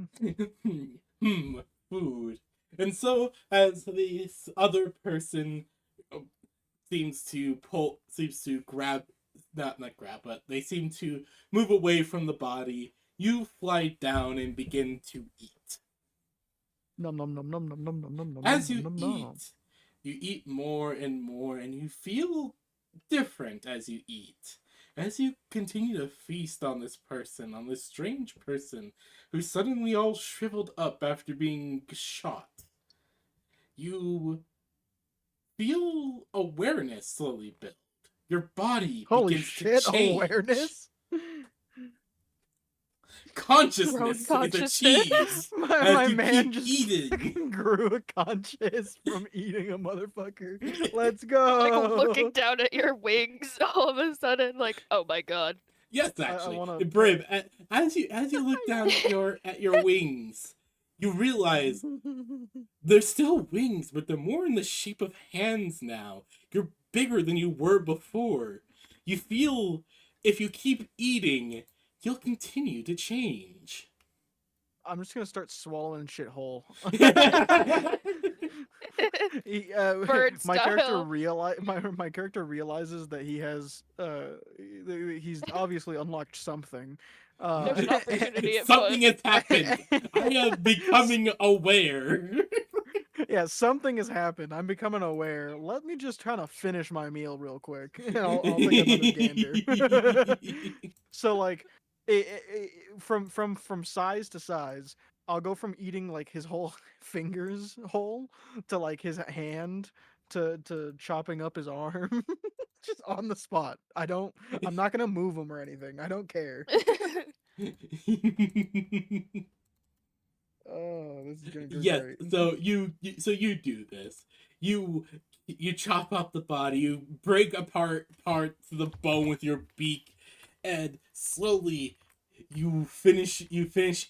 Food. And so, as this other person seems to grab, not grab, but they seem to move away from the body, you fly down and begin to eat. Nom nom nom nom nom nom nom nom nom. As you nom, nom. you eat more and more, and you feel different as you eat. as you continue to feast on this person, on this strange person who's suddenly all shriveled up after being shot, you feel awareness slowly build. Your body Holy begins shit! to change. Awareness. Consciousness is consciousness. achieved My, as my you man keep just eating. fucking grew a conscious from eating a motherfucker. Let's Like go. looking down at your wings all of a sudden, like, oh my god. Yes, I actually, wanna- Brib. As you look down at your wings, you realize they're still wings, but they're more in the shape of hands now. You're bigger than you were before. You feel if you keep eating, you'll continue to change. I'm just gonna start swallowing shit whole. Yes, Bird my character style. my character realizes that he has he's obviously unlocked something. There's an opportunity at something foot. has happened. I am becoming aware. Yeah, something has happened. I'm becoming aware. Let me just try to finish my meal real quick. And I'll take another gander. So like, from size to size, I'll go from eating like his whole fingers whole to like his hand to chopping up his arm, just on the spot. I'm not gonna move him or anything. I don't care. Oh, this is gonna go Yes, great. so you do this. You chop up the body, you break apart parts of the bone with your beak, and slowly you finish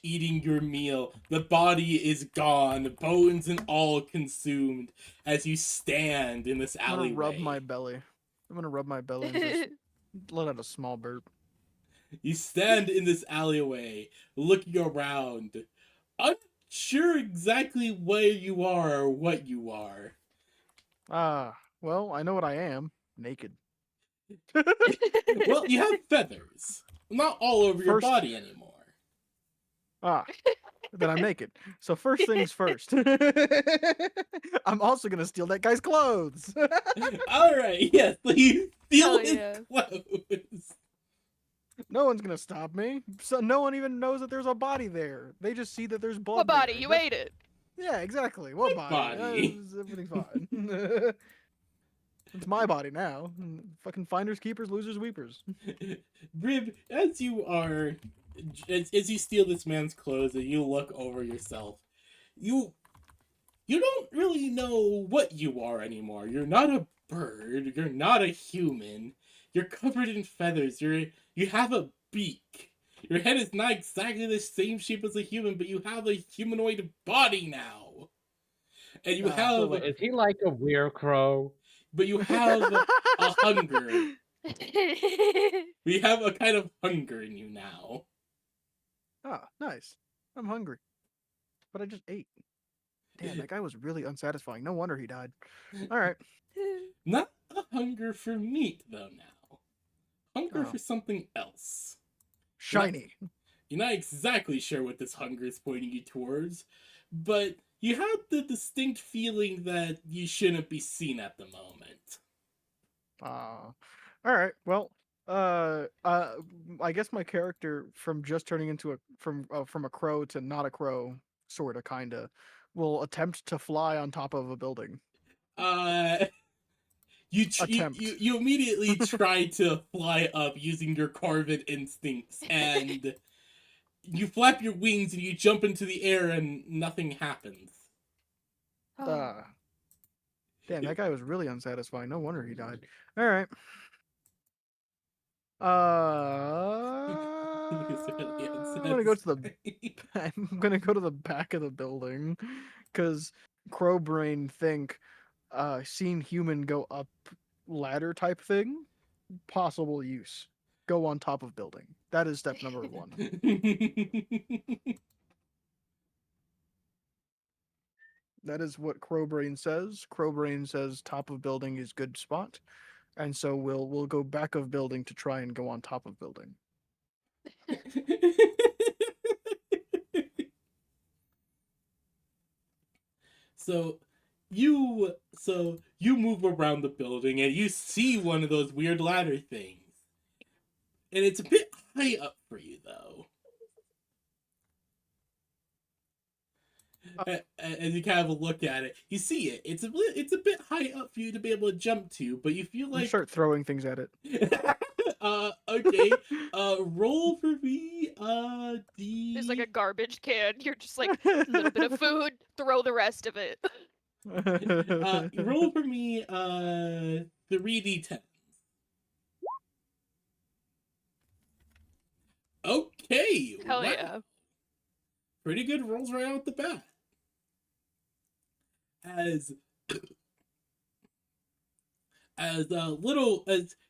eating your meal. The body is gone, bones and all consumed, as you stand in this I'm gonna alleyway. rub my belly. I'm gonna rub my belly and just let out a small burp. You stand in this alleyway, looking around, unsure exactly where you are or what you are. Ah, well, I know what I am. Naked. Well, you have feathers. Not all over your First- body anymore. Ah, then I'm naked. So first things first. I'm also gonna steal that guy's clothes. Alright, yes, so you steal Hell his yeah. clothes. No one's gonna stop me. So no one even knows that there's a body there. They just see that there's blood. What body? there. You That's- ate it. Yeah, exactly. What What body? body? Everything's fine. It's my body now. Fucking finders, keepers, losers, weepers. Rib, as you steal this man's clothes and you look over yourself, you don't really know what you are anymore. You're not a bird, you're not a human. You're covered in feathers. You have a beak. Your head is not exactly the same shape as a human, but you have a humanoid body now. And you Ah, have So wait, is he like a weird crow? but you have a hunger. We have a kind of hunger in you now. Ah, nice. I'm hungry. But I just ate. Damn, that guy was really unsatisfying. No wonder he died. Alright. Not a hunger for meat, though, now. Hunger Oh. for something else. Shiny. You're not exactly sure what this hunger is pointing you towards, but you have the distinct feeling that you shouldn't be seen at the moment. Alright, well, I guess my character from just turning into from a crow to not a crow, sorta, kinda, will attempt to fly on top of a building. Attempt. You immediately try to fly up using your Corvid instincts, and you flap your wings and you jump into the air and nothing happens. Oh. Damn, that guy was really unsatisfying. No wonder he died. Alright. I'm gonna go to the I'm gonna go to the back of the building, cause Crow Brain think seen human go up ladder type thing, possible use. Go on top of building. That is step number 1. That is what Crow Brain says. Crow Brain says top of building is good spot, and so we'll go back of building to try and go on top of building. So you move around the building and you see one of those weird ladder things. and it's a bit high up for you though. As you kind of look at it, you see it. It's a bit high up for you to be able to jump to, but you feel You like start throwing things at it. okay. Roll for me. There's like a garbage can. You're just like a little bit of food. Throw the rest of it. Roll for me. 3d10. Okay. Hell wow. yeah. Pretty good rolls right out the bat. As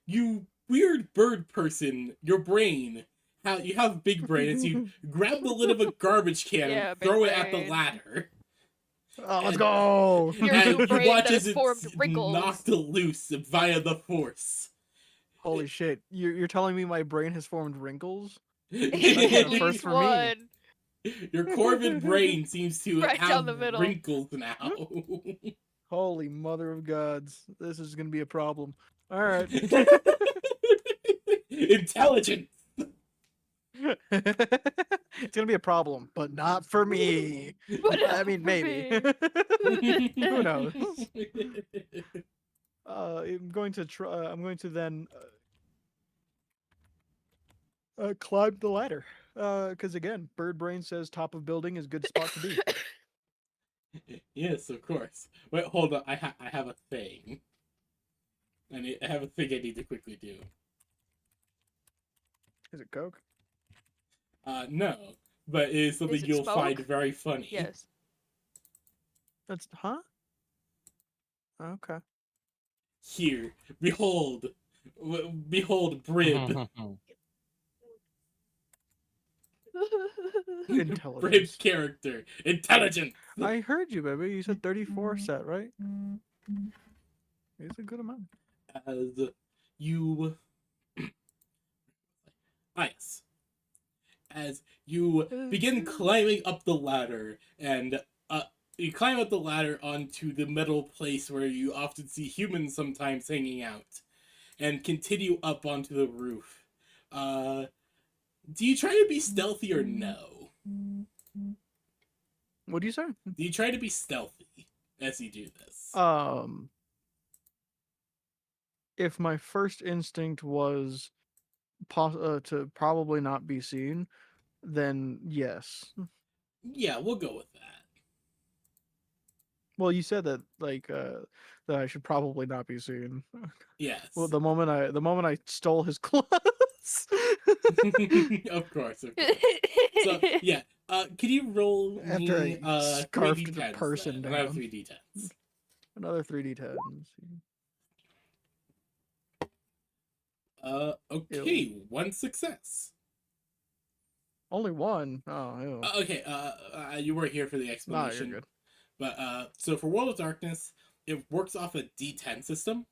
you weird bird person, your brain, how you have big brain, as you grab the lid of a garbage can Yeah, and big throw it at the brain. ladder. Oh, let's And- go! Your And new you brain watch that as has formed it's wrinkles. knocked loose via the force. Holy shit! You're telling me my brain has formed wrinkles? At a first least for me. one. Your Corvid brain seems to Right down have the middle. wrinkles now. Holy mother of gods! This is gonna be a problem. All right. Intelligent. It's gonna be a problem, but not for me. But I not mean, for maybe. me. Who knows? I'm going to try. I'm going to then climb the ladder. Because again, Bird Brain says top of building is good spot to be. Yes, of course. Wait, hold on. I have a thing. I have a thing I need to quickly do. Is it Coke? No, but it is something Is it you'll find smoke? very funny. Yes. That's Okay. Here, behold, Brib. Brib's Intelligence. character, intelligent. I heard you, baby. You said 34 set, right? It's a good amount. As you, yes, as you begin climbing up the ladder, and you climb up the ladder onto the metal place where you often see humans sometimes hanging out, and continue up onto the roof. Do you try to be stealthy or no? What do you say? Do you try to be stealthy as you do this? If my first instinct was to probably not be seen, then yes. Yeah, we'll go with that. Well, you said that that I should probably not be seen. Yes. Well, the moment I stole his clothes. Of course. So yeah, can you roll After me I scarfed the 3d10s person then? Another down. 3d10s. Another 3d10. Okay, one success. Only one. Oh, ew. Okay, you weren't here for the Nah, explanation. you're good. But so for World of Darkness, it works off a D10 system.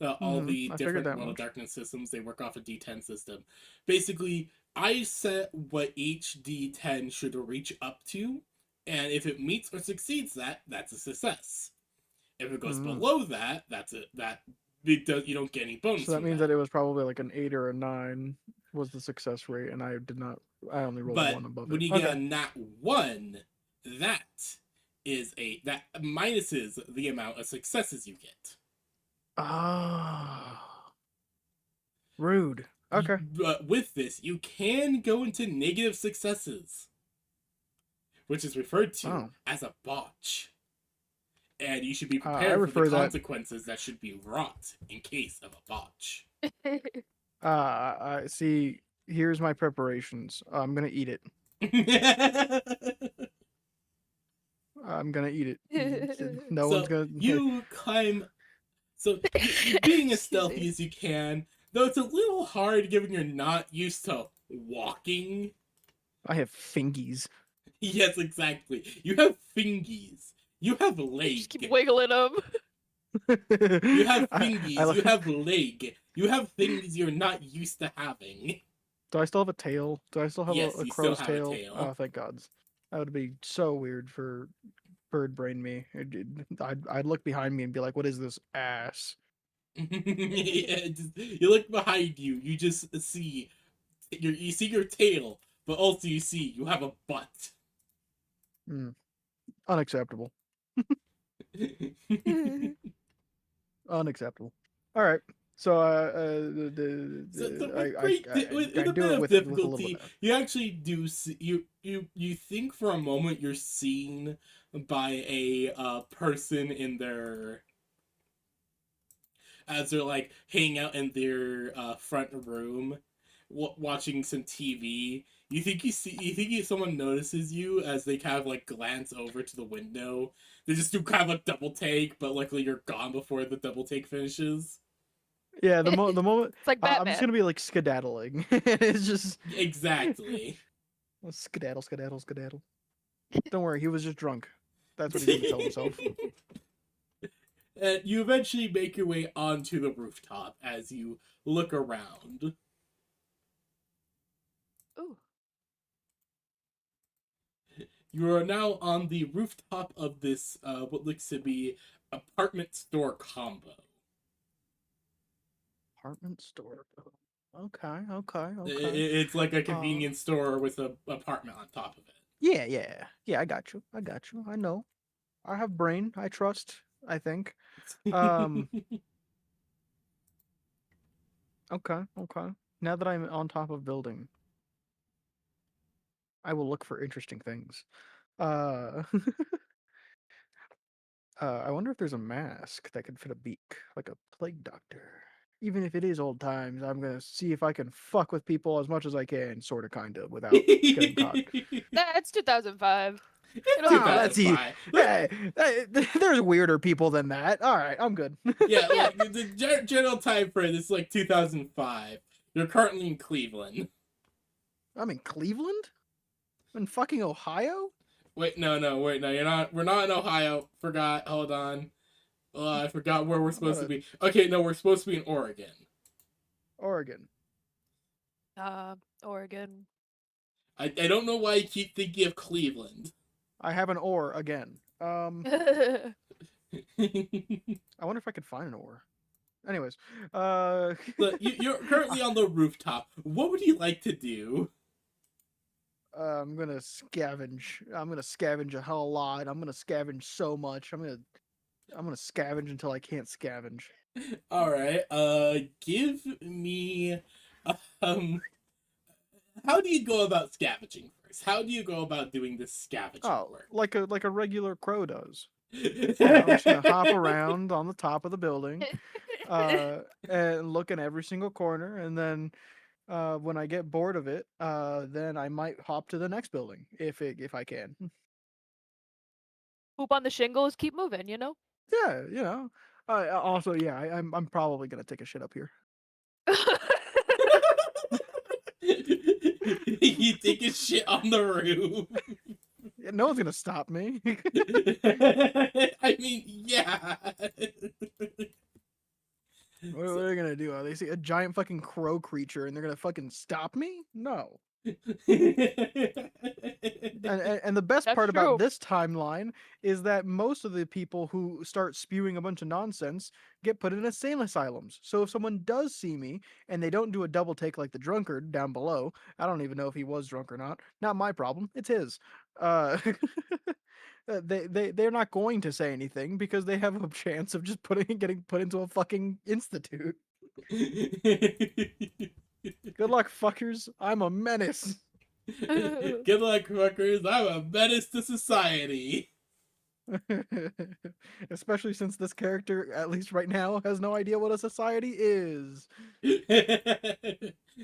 All the I figured different that World of much. Darkness systems, they work off a D10 system. Basically, I set what each D10 should reach up to, and if it meets or succeeds that, that's a success. If it goes Mhm. below that, you don't get any bonus. So that from means that it was probably like an 8 or a 9 was the success rate, and I only rolled But one above when it. you get a nat 1, that minuses the amount of successes you get. Ah. Rude. Okay. But with this, you can go into negative successes, which is referred to Oh. as a botch. And you should be I prepared for refer the that- consequences that should be wrought in case of a botch. I see. Here's my preparations. I'm gonna eat it. I'm gonna eat it. No So one's gonna. you climb. So you're being as Excuse stealthy me. as you can, though it's a little hard given you're not used to walking. I have fingies. Yes, exactly. You have fingies. You have You leg. just keep wiggling them. You have I fingies. You have leg. You have things you're not used to having. Do I still have a tail? Do I still have Yes, a you still crow's have a tail? tail. Oh, thank God. That would be so weird for bird brain me. I'd look behind me and be like, "What is this ass?" Yeah, you look behind you. You just see you see your tail, but also you have a butt. Unacceptable. Unacceptable. All right. So So with I a do bit it of with a little difficulty, bit of. you actually do see, you think for a moment you're seen by a person in their as they're like hanging out in their front room, watching some TV. You think someone notices you as they kind of like glance over to the window. They just do kind of a double take, but luckily you're gone before the double take finishes. Yeah, the moment It's like I'm just Batman. gonna be like skedaddling. It's just Exactly. skedaddle, skedaddle, skedaddle. Don't worry, he was just drunk. That's what he's gonna tell himself. And you eventually make your way onto the rooftop as you look around. Ooh. You are now on the rooftop of this, what looks to be apartment store combo. Apartment store. Okay, okay. It's like a convenience store with an apartment on top of it. Yeah. I got you. I know. I have brain. I trust. I think. Um. Okay. Now that I'm on top of building, I will look for interesting things. Uh. I wonder if there's a mask that could fit a beak, like a plague doctor. Even if it is old times, I'm gonna see if I can fuck with people as much as I can, sorta, kinda, without getting caught. That's 2005. It'll be Ah, fine. that's easy. 2005. Hey, there's weirder people than that. All right, I'm good. Yeah, Yeah. like the general time frame is like 2005. You're currently in Cleveland. I'm in Cleveland? I'm in fucking Ohio? Wait, no, you're not. We're not in Ohio. Forgot. Hold on. I forgot where we're supposed to be. Okay, no, we're supposed to be in Oregon. Oregon. Oregon. I don't know why I keep thinking of Cleveland. I have an ore again. I wonder if I could find an ore. Anyways, So you're currently on the rooftop. What would you like to do? I'm gonna scavenge. I'm gonna scavenge a hell of a lot. I'm gonna scavenge so much. I'm gonna scavenge until I can't scavenge. All right. Give me. Um. How do you go about scavenging first? How do you go about doing this scavenging work? like a regular crow does. I'm just gonna hop around on the top of the building, and look in every single corner, and then when I get bored of it, then I might hop to the next building if I can. Poop on the shingles, keep moving, you know? Yeah, you know. Also, yeah, I'm probably gonna take a shit up here. You take a shit on the roof. Yeah, no one's gonna stop me. I mean, yeah. What are they gonna do? They see a giant fucking crow creature and they're gonna fucking stop me? No. And the best That's part true. about this timeline is that most of the people who start spewing a bunch of nonsense get put in insane asylums. So if someone does see me and they don't do a double take like the drunkard down below, I don't even know if he was drunk or not. Not my problem. It's his. They're not going to say anything because they have a chance of just getting put into a fucking institute. Good luck, fuckers. I'm a menace. Good luck, fuckers. I'm a menace to society. Especially since this character, at least right now, has no idea what a society is.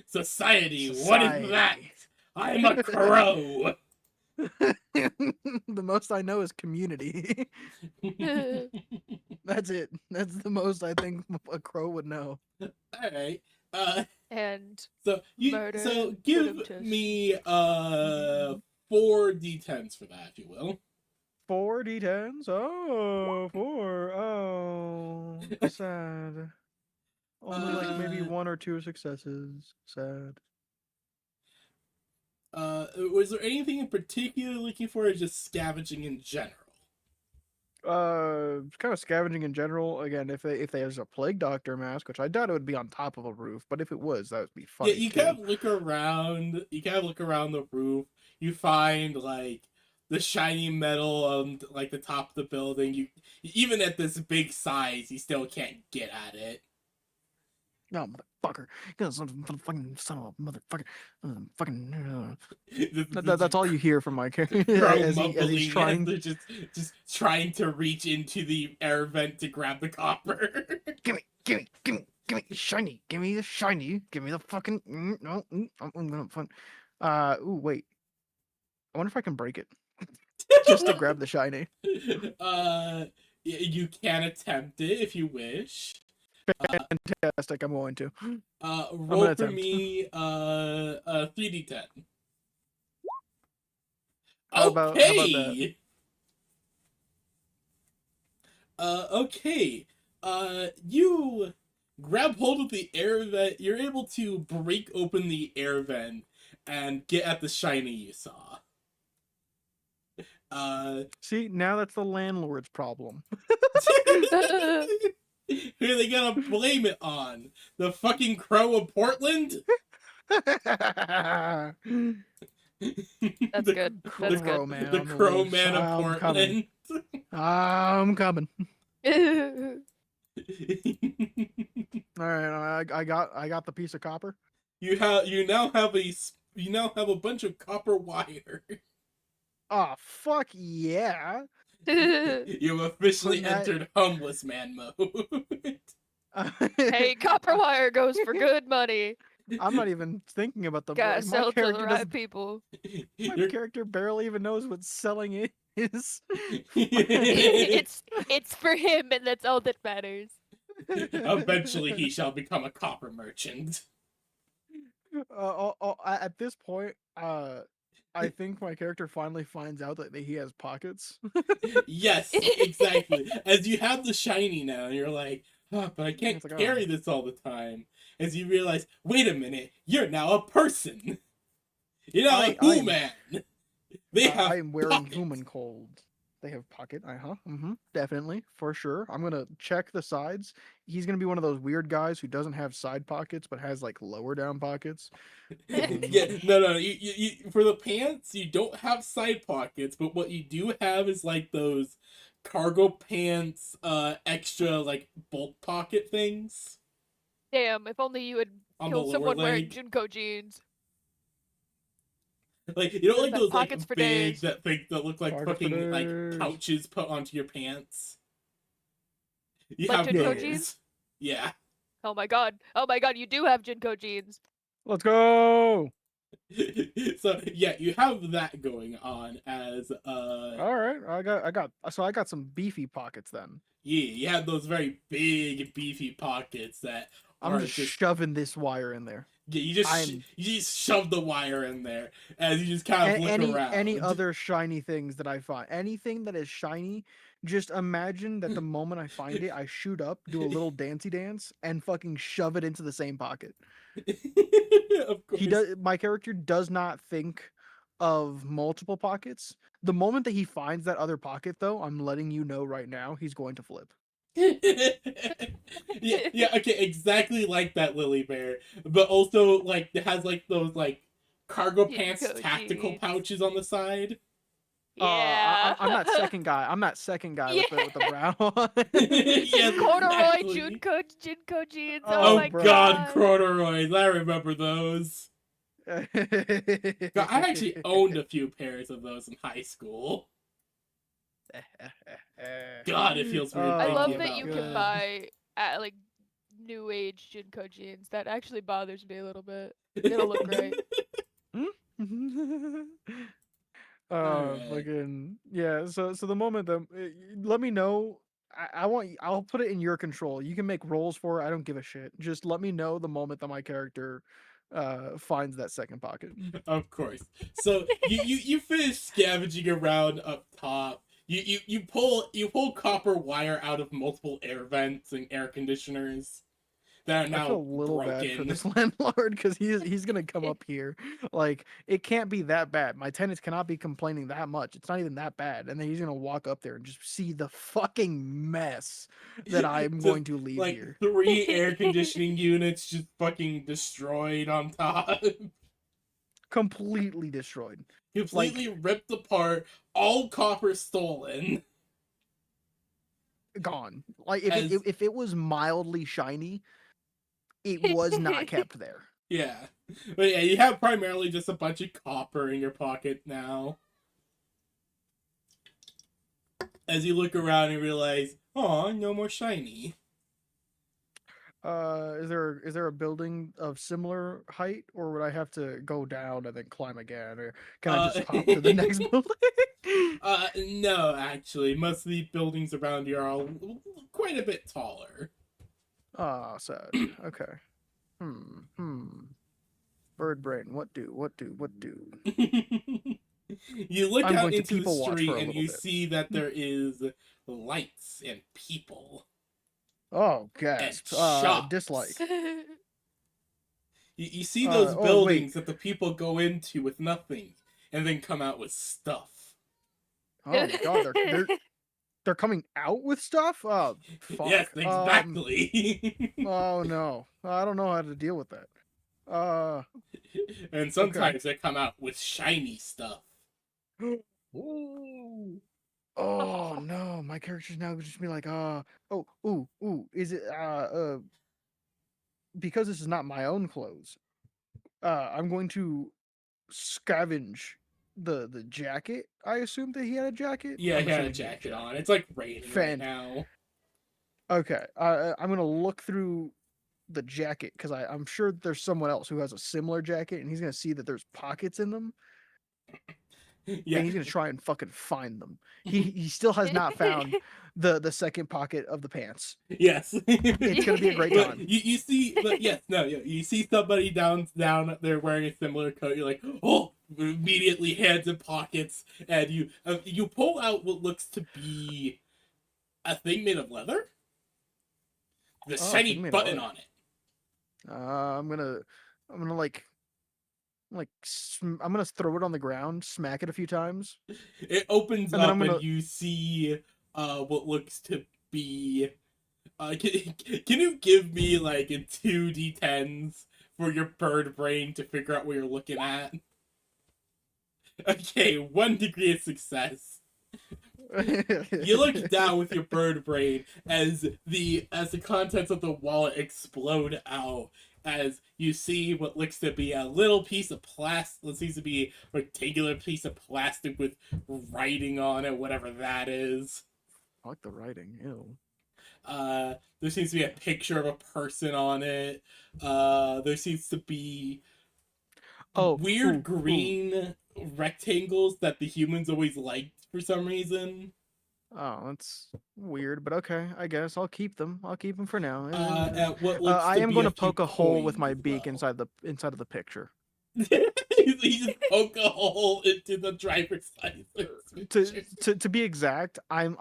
Society, what is that? Society. I'm a crow. The most I know is community. That's it. That's the most I think a crow would know. All right. and So Murder, give Budapest. me 4d10s for that, if you will. 4 d10s. Oh, 4. Oh, sad. Only like maybe 1 or 2 successes. Sad. Was there anything in particular you're looking for, or just scavenging in general? Kind of scavenging in general. Again, if there's a plague doctor mask, which I doubt it would be on top of a roof, but if it was, that would be funny Yeah, you too. kind of look around. You kind of look around the roof. You find like the shiny metal on like the top of the building. You even at this big size, you still can't get at it. No, motherfucker! You know, fucking son of a motherfucker! Fucking. That's all you hear from my character Crow as mumbling he's trying. they're just trying to reach into the air vent to grab the copper. Give me shiny. Give me the shiny. Give me the fucking. No, I'm gonna fun. Ooh, wait. I wonder if I can break it just to grab the shiny. You can attempt it if you wish. Fantastic. I'm going to. Roll for attempt. me, 3d10. How about that? Okay. You grab hold of the air vent. You're able to break open the air vent and get at the shiny you saw. See, now that's the landlord's problem. Who are they gonna blame it on? The fucking crow of Portland? That's good. That's Crow good. man. The on crow loose. man of I'm coming. Portland. I'm coming. All right, I got the piece of copper. You now have a bunch of copper wire. Oh fuck yeah! You've officially Putting that- entered homeless man mode. Hey, copper wire goes for good money. I'm not even thinking about the Gotta my sell it to the character. right people. My You're- character barely even knows what selling is. It's for him, and that's all that matters. Eventually, he shall become a copper merchant. At this point, I think my character finally finds out that he has pockets. Yes, exactly. As you have the shiny now, you're like, oh, but I can't It's like, oh. carry this all the time. As you realize, wait a minute, you're now a person. You're now a I'm- human. They have I am wearing pockets. human cold. They have pocket. Definitely, for sure. I'm gonna check the sides. He's gonna be one of those weird guys who doesn't have side pockets but has like lower down pockets. Yeah, no. You for the pants, you don't have side pockets, but what you do have is like those cargo pants, extra like bulk pocket things Damn, if only you had on the killed lower someone wearing leg. Junko jeans. Like you don't like Have those like pockets for big days. that look like Pockets for fucking like days. pouches put onto your pants. You Like have Jinko those. jeans? Yeah. Oh my god, you do have Jinko jeans. Let's go. So yeah, you have that going on as All right, I got some beefy pockets then. yeah, you have those very big beefy pockets that I'm are just shoving this wire in there. yeah, you just shove the wire in there as you just kind of look around. Any other shiny things that I find, anything that is shiny, just imagine that the moment I find it, I shoot up, do a little dancey dance, and fucking shove it into the same pocket. Of course. He does. My character does not think of multiple pockets. The moment that he finds that other pocket, though, I'm letting you know right now, he's going to flip. yeah, okay, exactly like that Lily Bear, but also like it has like those like cargo pants Jinko tactical jeans. pouches on the side. Yeah. I'm that second guy. I'm that second guy with the brown one. Yes, Corduroy exactly. Jinko jeans. Oh, Oh, my bro. god, corduroys! I remember those. God, I actually owned a few pairs of those in high school. God, it feels weird I love thinking that you about can that. buy like new age Jinko jeans. That actually bothers me a little bit. They don't look great. Alright. Fucking yeah. So the moment that let me know. I'll put it in your control. You can make rolls for it. I don't give a shit. Just let me know the moment that my character finds that second pocket. Of course. So you finish scavenging around up top. You pull copper wire out of multiple air vents and air conditioners. that are I now feel a little broken. bad for this landlord because he's gonna come up here. Like, it can't be that bad. My tenants cannot be complaining that much. It's not even that bad. And then he's gonna walk up there and just see the fucking mess that I'm Just, going to leave like here. 3 air conditioning units just fucking destroyed on top. Completely destroyed. Completely ripped apart, all copper stolen. Gone. Like, if As- if it was mildly shiny, it was not kept there. Yeah. But yeah, you have primarily just a bunch of copper in your pocket now. As you look around and realize, oh, no more shiny. Is there a building of similar height, or would I have to go down and then climb again, or can I just hop to the next building? No, actually. Most of the buildings around here are quite a bit taller. Ah, sad. Okay. Bird brain. What do? You look I'm out going to into the people watch street for a and little you bit. see that there is lights and people. Oh, gasp. shops. Dislike. You see those oh, buildings that the people go into with nothing and then come out with stuff. Oh my god, they're coming out with stuff? Oh, fuck. Yes, exactly. Oh no. I don't know how to deal with that. And sometimes they come out with shiny stuff. Ooh. Oh no, my character's now just be like, is it because this is not my own clothes, I'm going to scavenge the jacket. I assumed that he had a jacket. Yeah, I'm he had a assuming jacket on. It's like raining right Fan- now. Okay, I'm gonna look through the jacket because I'm sure there's someone else who has a similar jacket, and he's gonna see that there's pockets in them, Yeah. and he's gonna try and fucking find them. He still has not found the second pocket of the pants. Yes. It's gonna be a great But time. you see, you see somebody down there wearing a similar coat. You're like, oh, immediately hands in pockets, and you pull out what looks to be a thing made of leather. The Oh, shiny thing made of button leather. on it. I'm gonna like I'm gonna throw it on the ground, smack it a few times. It opens And then up, I'm gonna- and you see what looks to be. Can you give me like a 2d10s for your bird brain to figure out what you're looking at? Okay, 1 degree of success. You look down with your bird brain as the contents of the wallet explode out, as you see what looks to be a little piece of plastic. What seems to be a rectangular piece of plastic with writing on it, whatever that is. I like the writing. Ew. There seems to be a picture of a person on it. There seems to be weird ooh. green rectangles that the humans always liked for some reason. Oh, that's weird, but okay. I guess I'll keep them. I'll keep them for now. At what looks I to am be going a to few poke a hole with coins my as beak well. inside of the picture. You just poke a hole into the driver's license. To be exact, I'm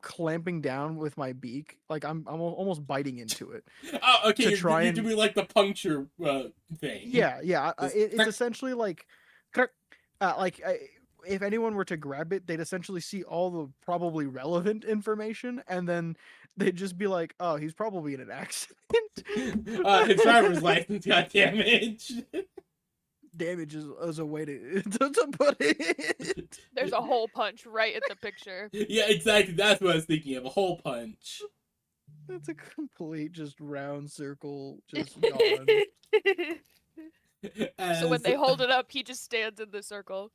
clamping down with my beak, like I'm almost biting into it. Oh, okay. to You're try and- doing like the puncture thing. Yeah. Just It's crack. essentially like, if anyone were to grab it, they'd essentially see all the probably relevant information, and then they'd just be like, "Oh, he's probably in an accident." His driver's license got damaged. Damage is a way to put it. There's a hole punch right at the picture. Yeah, exactly. That's what I was thinking of. A hole punch. It's a complete just round circle, just gone. So when they hold it up, he just stands in the circle.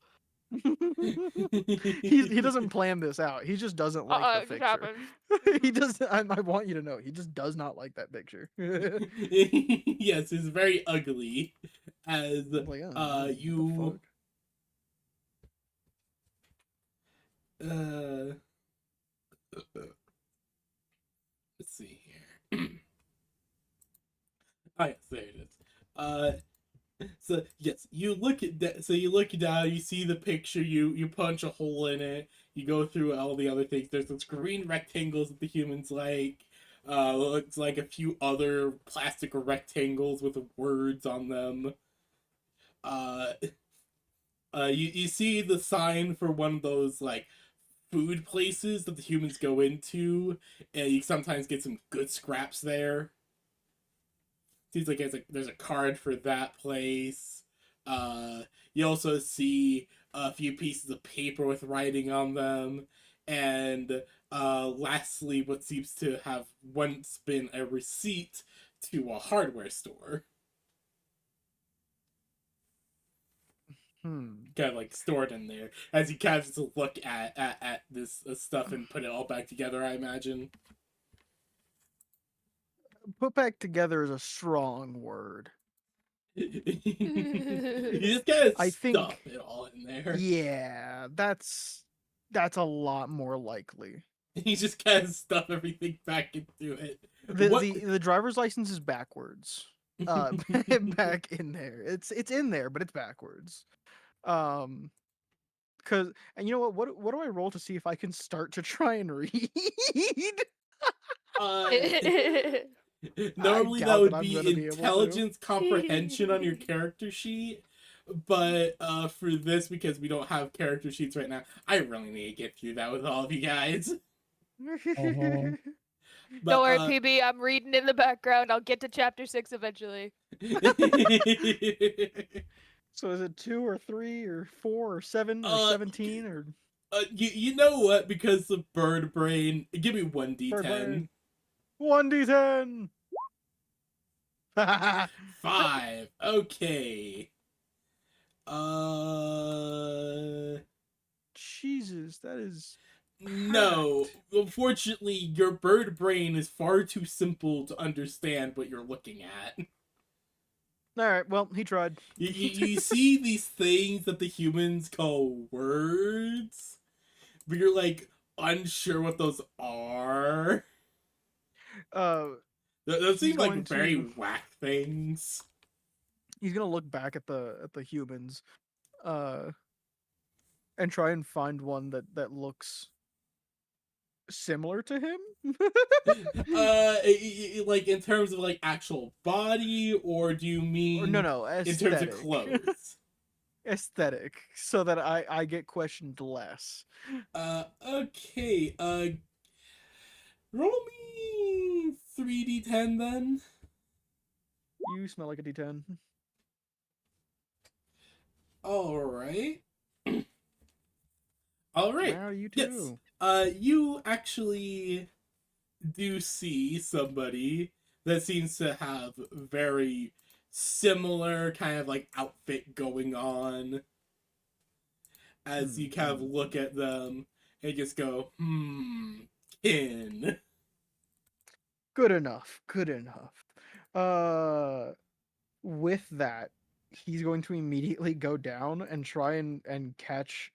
he doesn't plan this out. He just doesn't like the It picture. happens. He does. I want you to know. He just does not like that picture. Yes, it's very ugly. As Like, oh, what the you fuck? let's see here. Oh yes, there it is. So yes, you look at that. So you look down, you see the picture. You punch a hole in it. You go through all the other things. There's those green rectangles that the humans like. Looks like a few other plastic rectangles with words on them. Uh, you see the sign for one of those like food places that the humans go into, and you sometimes get some good scraps there. Seems like there's a card for that place. You also see a few pieces of paper with writing on them, and lastly, what seems to have once been a receipt to a hardware store, Hmm. kind of like stored in there. As you kind of just look at this stuff and put it all back together, I imagine. Put back together is a strong word. You just kind of I stuff think- it all in there. Yeah, that's a lot more likely. You just kind of stuff everything back into it. The driver's license is backwards. Back in there. It's in there, but it's backwards. And you know what do I roll to see if I can start to try and read? uh, normally that doubt would that I'm be gonna be able to. intelligence comprehension on your character sheet. But for this, because we don't have character sheets right now, I really need to get through that with all of you guys. Mhm. But, Don't worry, PB. I'm reading in the background. I'll get to chapter 6 eventually. So is it 2 or 3 or 4 or 7 or Uh, 17 or you know what? Because of bird brain, give me 1d10. 1d10? 5. Okay. Uh. Jesus, that is No. Unfortunately, your bird brain is far too simple to understand what you're looking at. all right. Well, he tried. You see these things that the humans call words, but you're like unsure what those are. Those seem like going very to- whack things. He's gonna look back at the humans, and try and find one that looks similar to him. Like in terms of like actual body, or do you mean Or no, in terms aesthetic. of clothes? Aesthetic, so that I get questioned less. Okay. Roll me 3d10 then. You smell like a D10. All right. All right. Wow, you Yes. too. You actually do see somebody that seems to have very similar kind of like outfit going on. As you kind of look at them and just go, kin. Good enough. Good enough. With that, he's going to immediately go down and try and catch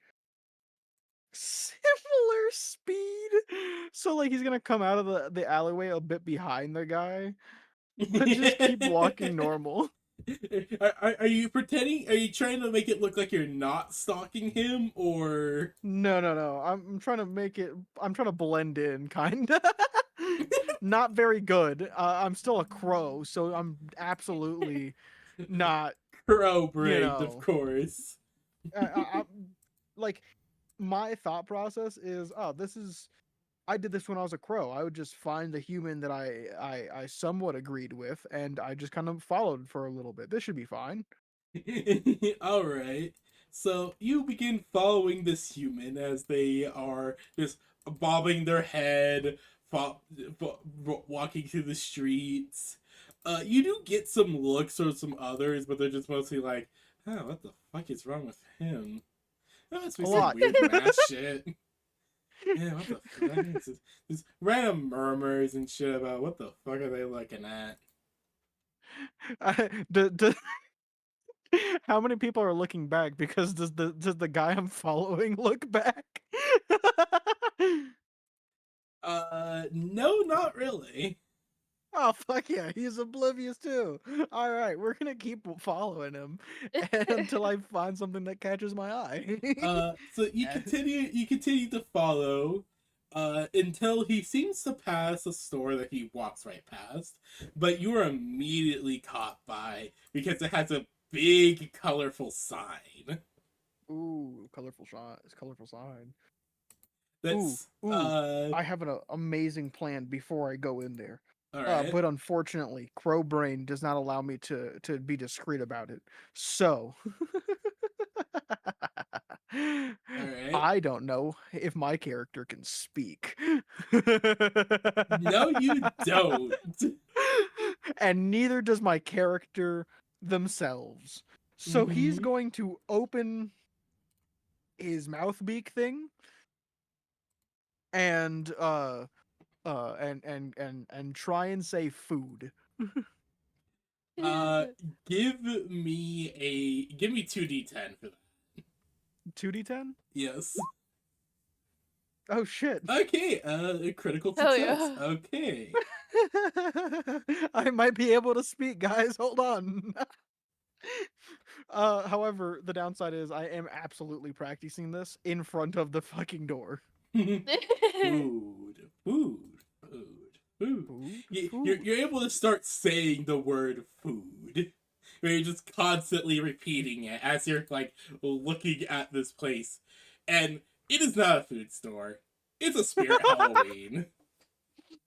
similar speed. So like he's gonna come out of the alleyway a bit behind the guy, but just keep walking normal. Are you pretending? Are you trying to make it look like you're not stalking him, or? No. I'm trying to make it. I'm trying to blend in, kinda. Not very good. I'm still a crow, so I'm absolutely not. Crow brained, know. of course. Like my thought process is, oh, I did this when I was a crow. I would just find the human that I somewhat agreed with, and I just kind of followed for a little bit. This should be fine. All right. So you begin following this human as they are just bobbing their head, walking through the streets. You do get some looks from some others, but they're just mostly like, "Oh, what the fuck is wrong with him? That must be A some lot. weird math shit." Yeah, what the fuck? Just random murmurs and shit about what the fuck are they looking at. How many people are looking back? Because does the guy I'm following look back? No, not really. Oh fuck yeah, he's oblivious too. All right, we're gonna keep following him until I find something that catches my eye. So you continue to follow, until he seems to pass a store that he walks right past, but you are immediately caught by because it has a big colorful sign. Ooh, colorful shot. It's colorful sign. That's Ooh, I have an amazing plan before I go in there. all right. But unfortunately, Crowbrain does not allow me to be discreet about it. So right. I don't know if my character can speak. No, you don't. And neither does my character themselves. So he's Mhm. going to open his mouth beak thing and and try and say food. Give me 2d10 for that. 2d10? Yes. Oh shit. Okay, critical Hell success. yeah. Okay. I might be able to speak, guys. Hold on. However, the downside is I am absolutely practicing this in front of the fucking door. Food. Food, You're able to start saying the word food. Where you're just constantly repeating it as you're like looking at this place. And it is not a food store. It's a Spirit Halloween.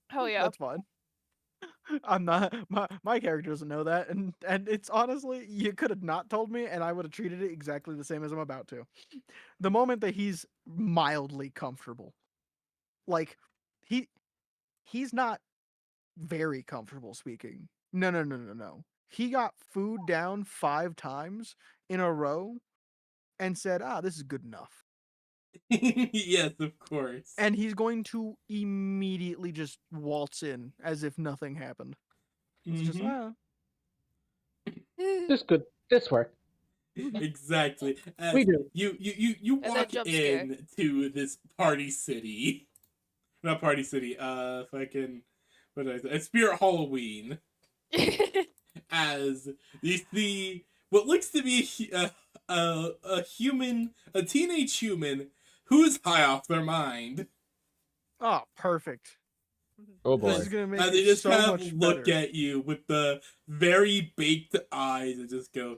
Hell yeah. That's fine. I'm not my character doesn't know that, and it's honestly, you could have not told me and I would have treated it exactly the same as I'm about to. The moment that he's mildly comfortable. Like he's not very comfortable speaking. No. He got food down 5 times in a row and said, "This is good enough." Yes, of course. And he's going to immediately just waltz in as if nothing happened. It's just, Mhm. This good. This worked. Exactly. As We do. you And then walk jump scare. in to this party city. Not party city, fucking what did I say? It's Spirit Halloween. As you see what looks to be a human, a teenage human who's high off their mind. oh, perfect. Oh This boy. is gonna make And they it just so kind much of look better. at you with the very baked eyes and just go,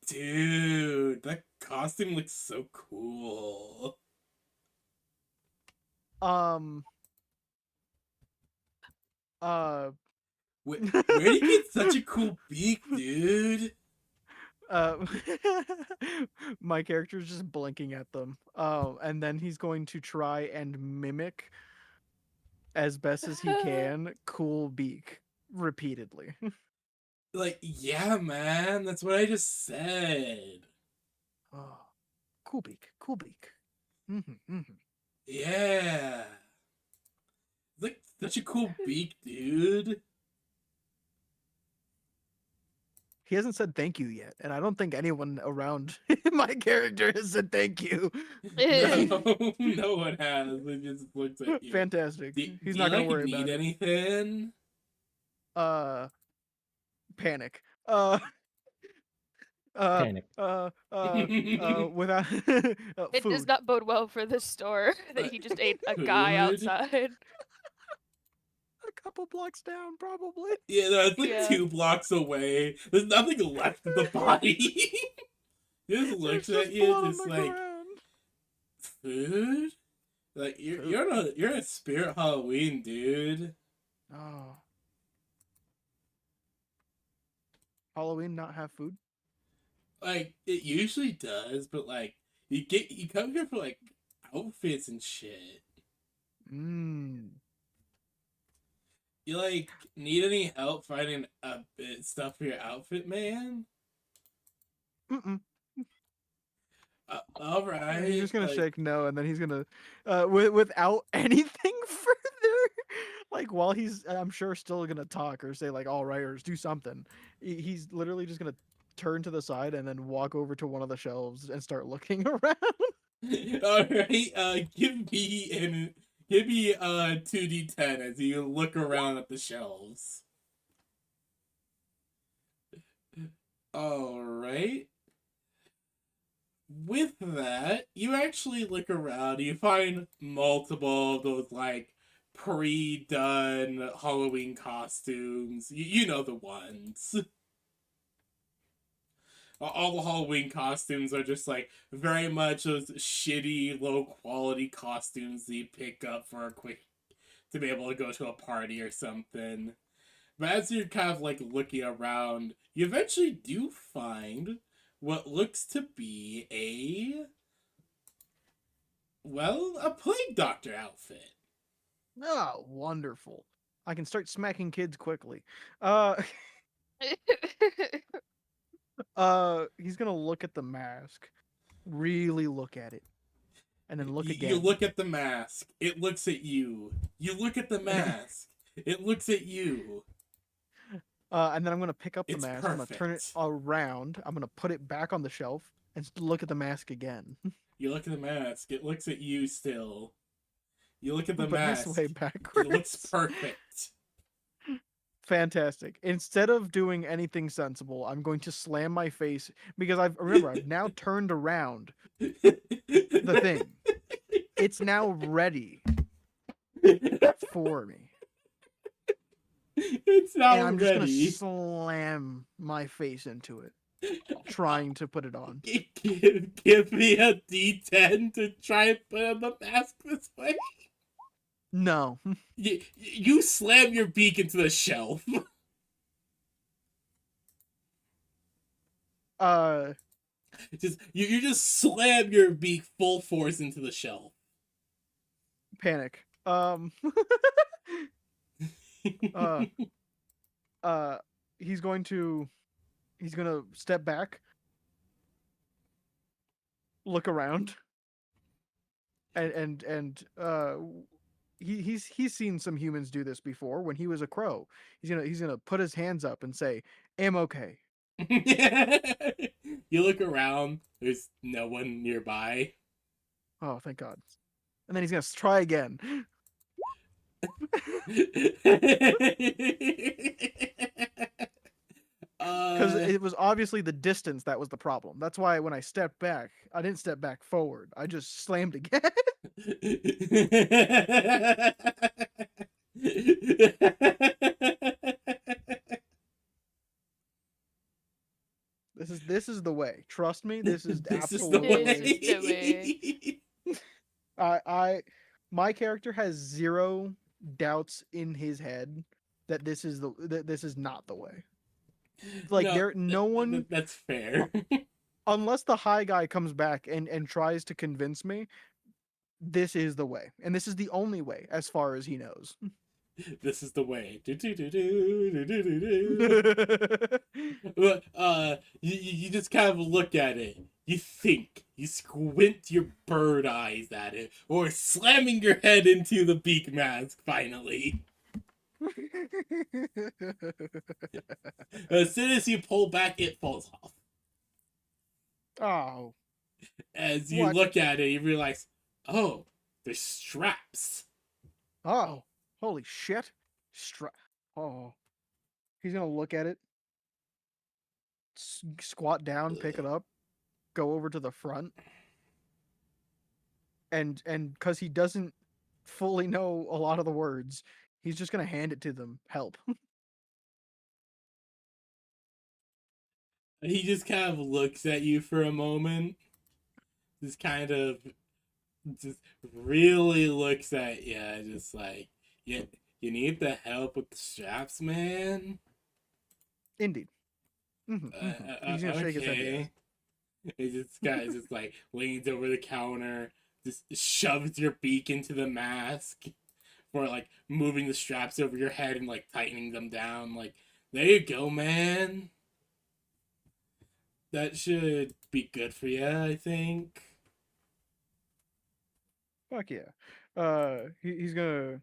dude, that costume looks so cool. Uh Where do you get such a cool beak, dude? uh my character is just blinking at them. And then he's going to try and mimic as best as he can cool beak repeatedly. Like, yeah, man, that's what I just said. Oh, cool beak, cool beak. Mm-hmm. Yeah. It's like such a cool beak, dude. He hasn't said thank you yet, and I don't think anyone around my character has said thank you. No, no one has. It just looks at you. Fantastic. Do He's you not gonna like worry need about it. anything? Panic. Panic. Without It food. does not bode well for this store that he just ate a guy Food? outside. A couple blocks down, probably. Yeah, no, it's like Yeah. 2 blocks away. There's nothing left of the body. He just There's looks just at you, blood on just the like, ground. food? Like, you're a Spirit Halloween, dude. Oh. Halloween not have food? Like, it usually does, but like, you come here for like outfits and shit. Mmm. You like need any help finding stuff for your outfit, man? Mm-mm. All right. He's just gonna like, shake no, and then he's gonna, without anything further, like while he's, I'm sure, still gonna talk or say like, "All right," or do something. He's literally just gonna turn to the side and then walk over to one of the shelves and start looking around. All right. Give me 2d10 as you look around at the shelves. All right. with that, you actually look around. You find multiple of those like pre-done Halloween costumes. You know the ones. All the Halloween costumes are just like very much those shitty, low quality costumes that you pick up for a quick to be able to go to a party or something. But as you're kind of like looking around, you eventually do find what looks to be a plague doctor outfit. Oh, wonderful. I can start smacking kids quickly. He's gonna look at the mask, really look at it, and then look You again. look at the mask, it looks at you. You look at the mask, it looks at you. And then I'm gonna pick up the It's mask. I'm gonna turn it perfect. around. I'm gonna put it back on the shelf and look at the mask again. You look at the mask, it looks at you still. You look at the But mask, this way it backwards. looks perfect. Fantastic. Instead of doing anything sensible, I'm going to slam my face because I've now turned around the thing. It's now ready for me. It's not And I'm just ready. gonna slam my face into it, trying to put it on. Give me a D10 to try and put on the mask this way. No. You slam your beak into the shelf. You just slam your beak full force into the shelf. Panic. He's gonna step back, look around, and he's seen some humans do this before when he was a crow. He's gonna put his hands up and say, "Am okay." You look around, there's no one nearby. Oh, thank God. And then he's gonna try again. Because it was obviously the distance that was the problem. That's why when I stepped back, I didn't step back forward. I just slammed again. This is the way. Trust me, this is This is the absolutely. This is the way. My character has zero doubts in his head that this is not the way. Like no one, That's fair. unless the high guy comes back and tries to convince me, this is the way, and this is the only way as far as he knows. This is the way. But you just kind of look at it. You think. You squint your bird eyes at it, or slamming your head into the beak mask. Finally, as soon as you pull back, it falls off. Oh, As you What? look at it, you realize, oh, there's straps. oh, holy shit! Oh, he's gonna look at it, squat down, pick it up, go over to the front, and because he doesn't fully know a lot of the words, he's just gonna hand it to them. Help. He just kind of looks at you for a moment. Just kind of, just really looks at you, just like, yeah, you need the help with the straps, man. Indeed. He's gonna shake his head. Okay. Yes. This guy just like leans over the counter, just shoves your beak into the mask for like moving the straps over your head and like tightening them down. Like, there you go, man. That should be good for you, I think. Fuck yeah. He's gonna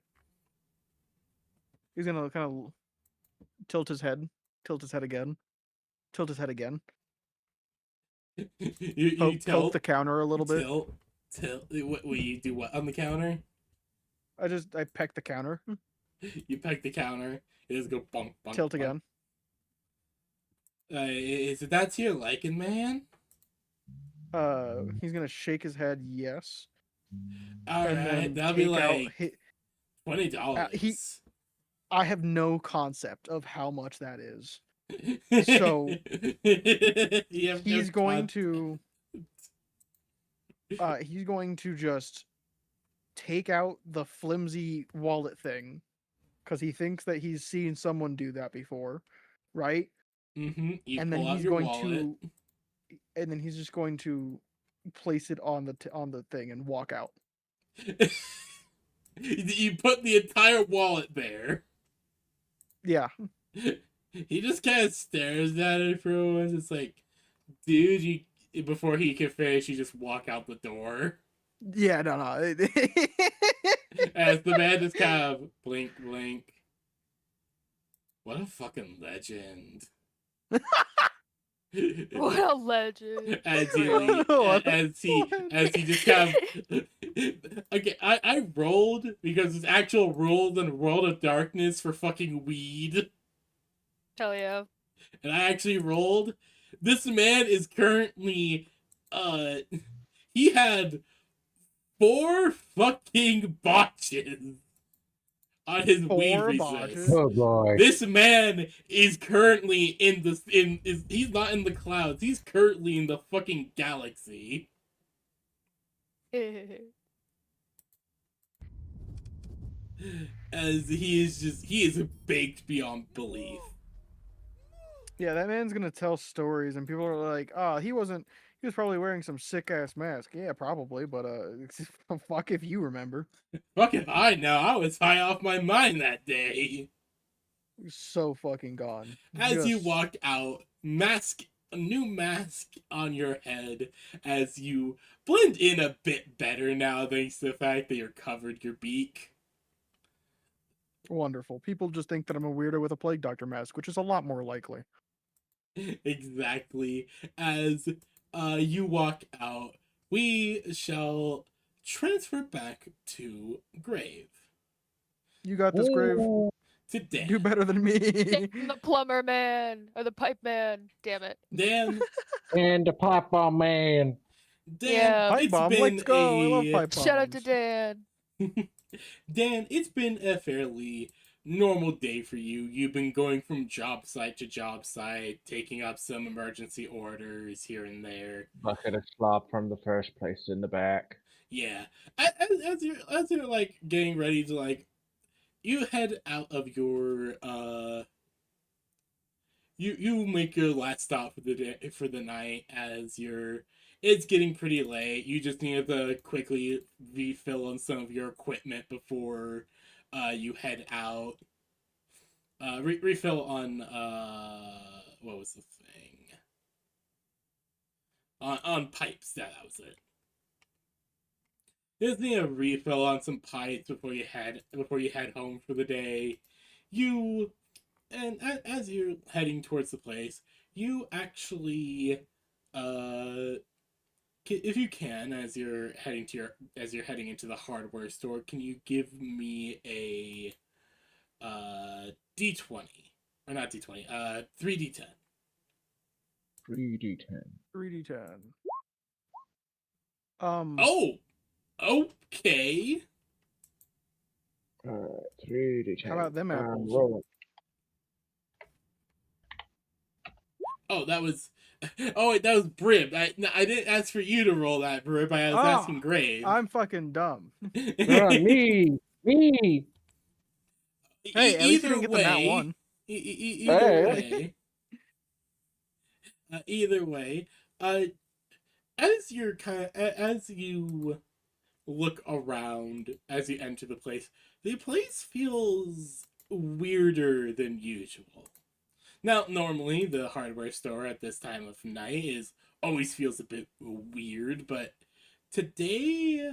kind of tilt his head again, tilt his head again, you poke tilt the counter a little bit. Tilt. What will you do? What on the counter? I peck the counter, You peck the counter. It just go bunk bunk. tilt bunk. again. Is it that to your liking, man? He's gonna shake his head yes, All and right, then that'll be take out. like $20. I have no concept of how much that is. So You have no he's going concept. to. He's going to just take out the flimsy wallet thing, because he thinks that he's seen someone do that before, right? You And then pull out he's your going wallet. to, and then he's just going to place it on the thing and walk out. You put the entire wallet there. Yeah, He just kind of stares at it for a moment. It's like, dude, you. Before he can finish, you just walk out the door. yeah, no. As the man just kind of blink, blink. What a fucking legend. What a legend. as he What a as he just kind of okay, I rolled because it's actual rolled in World of Darkness for fucking weed. Hell yeah. And I actually rolled. This man is currently he had 4 fucking botches on his weed 4 resist. botches? Oh boy. This man is currently he's not in the clouds. He's currently in the fucking galaxy. As he is baked beyond belief. Yeah, that man's gonna tell stories, and people are like, "Oh, he was probably wearing some sick ass mask." Yeah, probably, but fuck if you remember. Fuck if I know, I was high off my mind that day. So fucking gone. As you Just- walk out, a new mask on your head as you blend in a bit better now thanks to the fact that you're covered your beak. Wonderful. People just think that I'm a weirdo with a plague doctor mask, which is a lot more likely. Exactly. As you walk out, we shall transfer back to Grave. You got this, Grave. Ooh. To Dan. Do better than me. Damn the plumber man or the pipe man. Damn it. Dan, And the pipe bomb man. Yeah. Pipe it's bomb, been let's go. I love pipe bombs. Shout out to Dan. Dan, it's been a fairly normal day for you. You've been going from job site to job site, taking up some emergency orders here and there. Bucket of slop from the first place in the back. Yeah, as you're like getting ready to like, you head out of your you make your last stop for the day, for the night as it's getting pretty late. You just need to quickly refill on some of your equipment before you head out. Refill on what was the thing? On pipes. Yeah, that was it. You just need a refill on some pipes before you head home for the day. And as you're heading towards the place, you actually if you can, as you're heading into the hardware store, can you give me a D20 or not D20, 3D10. 3D10. 3d10. Oh, okay. 3D10. How about them apples? Rolling. Oh, that was. Oh wait, that was Brib. I didn't ask for you to roll that, Brib. I was asking Grave. I'm fucking dumb. Me. Hey, at least you didn't get the nat one. Either way, as you look around as you enter the place feels weirder than usual. Now, normally the hardware store at this time of night always feels a bit weird, but today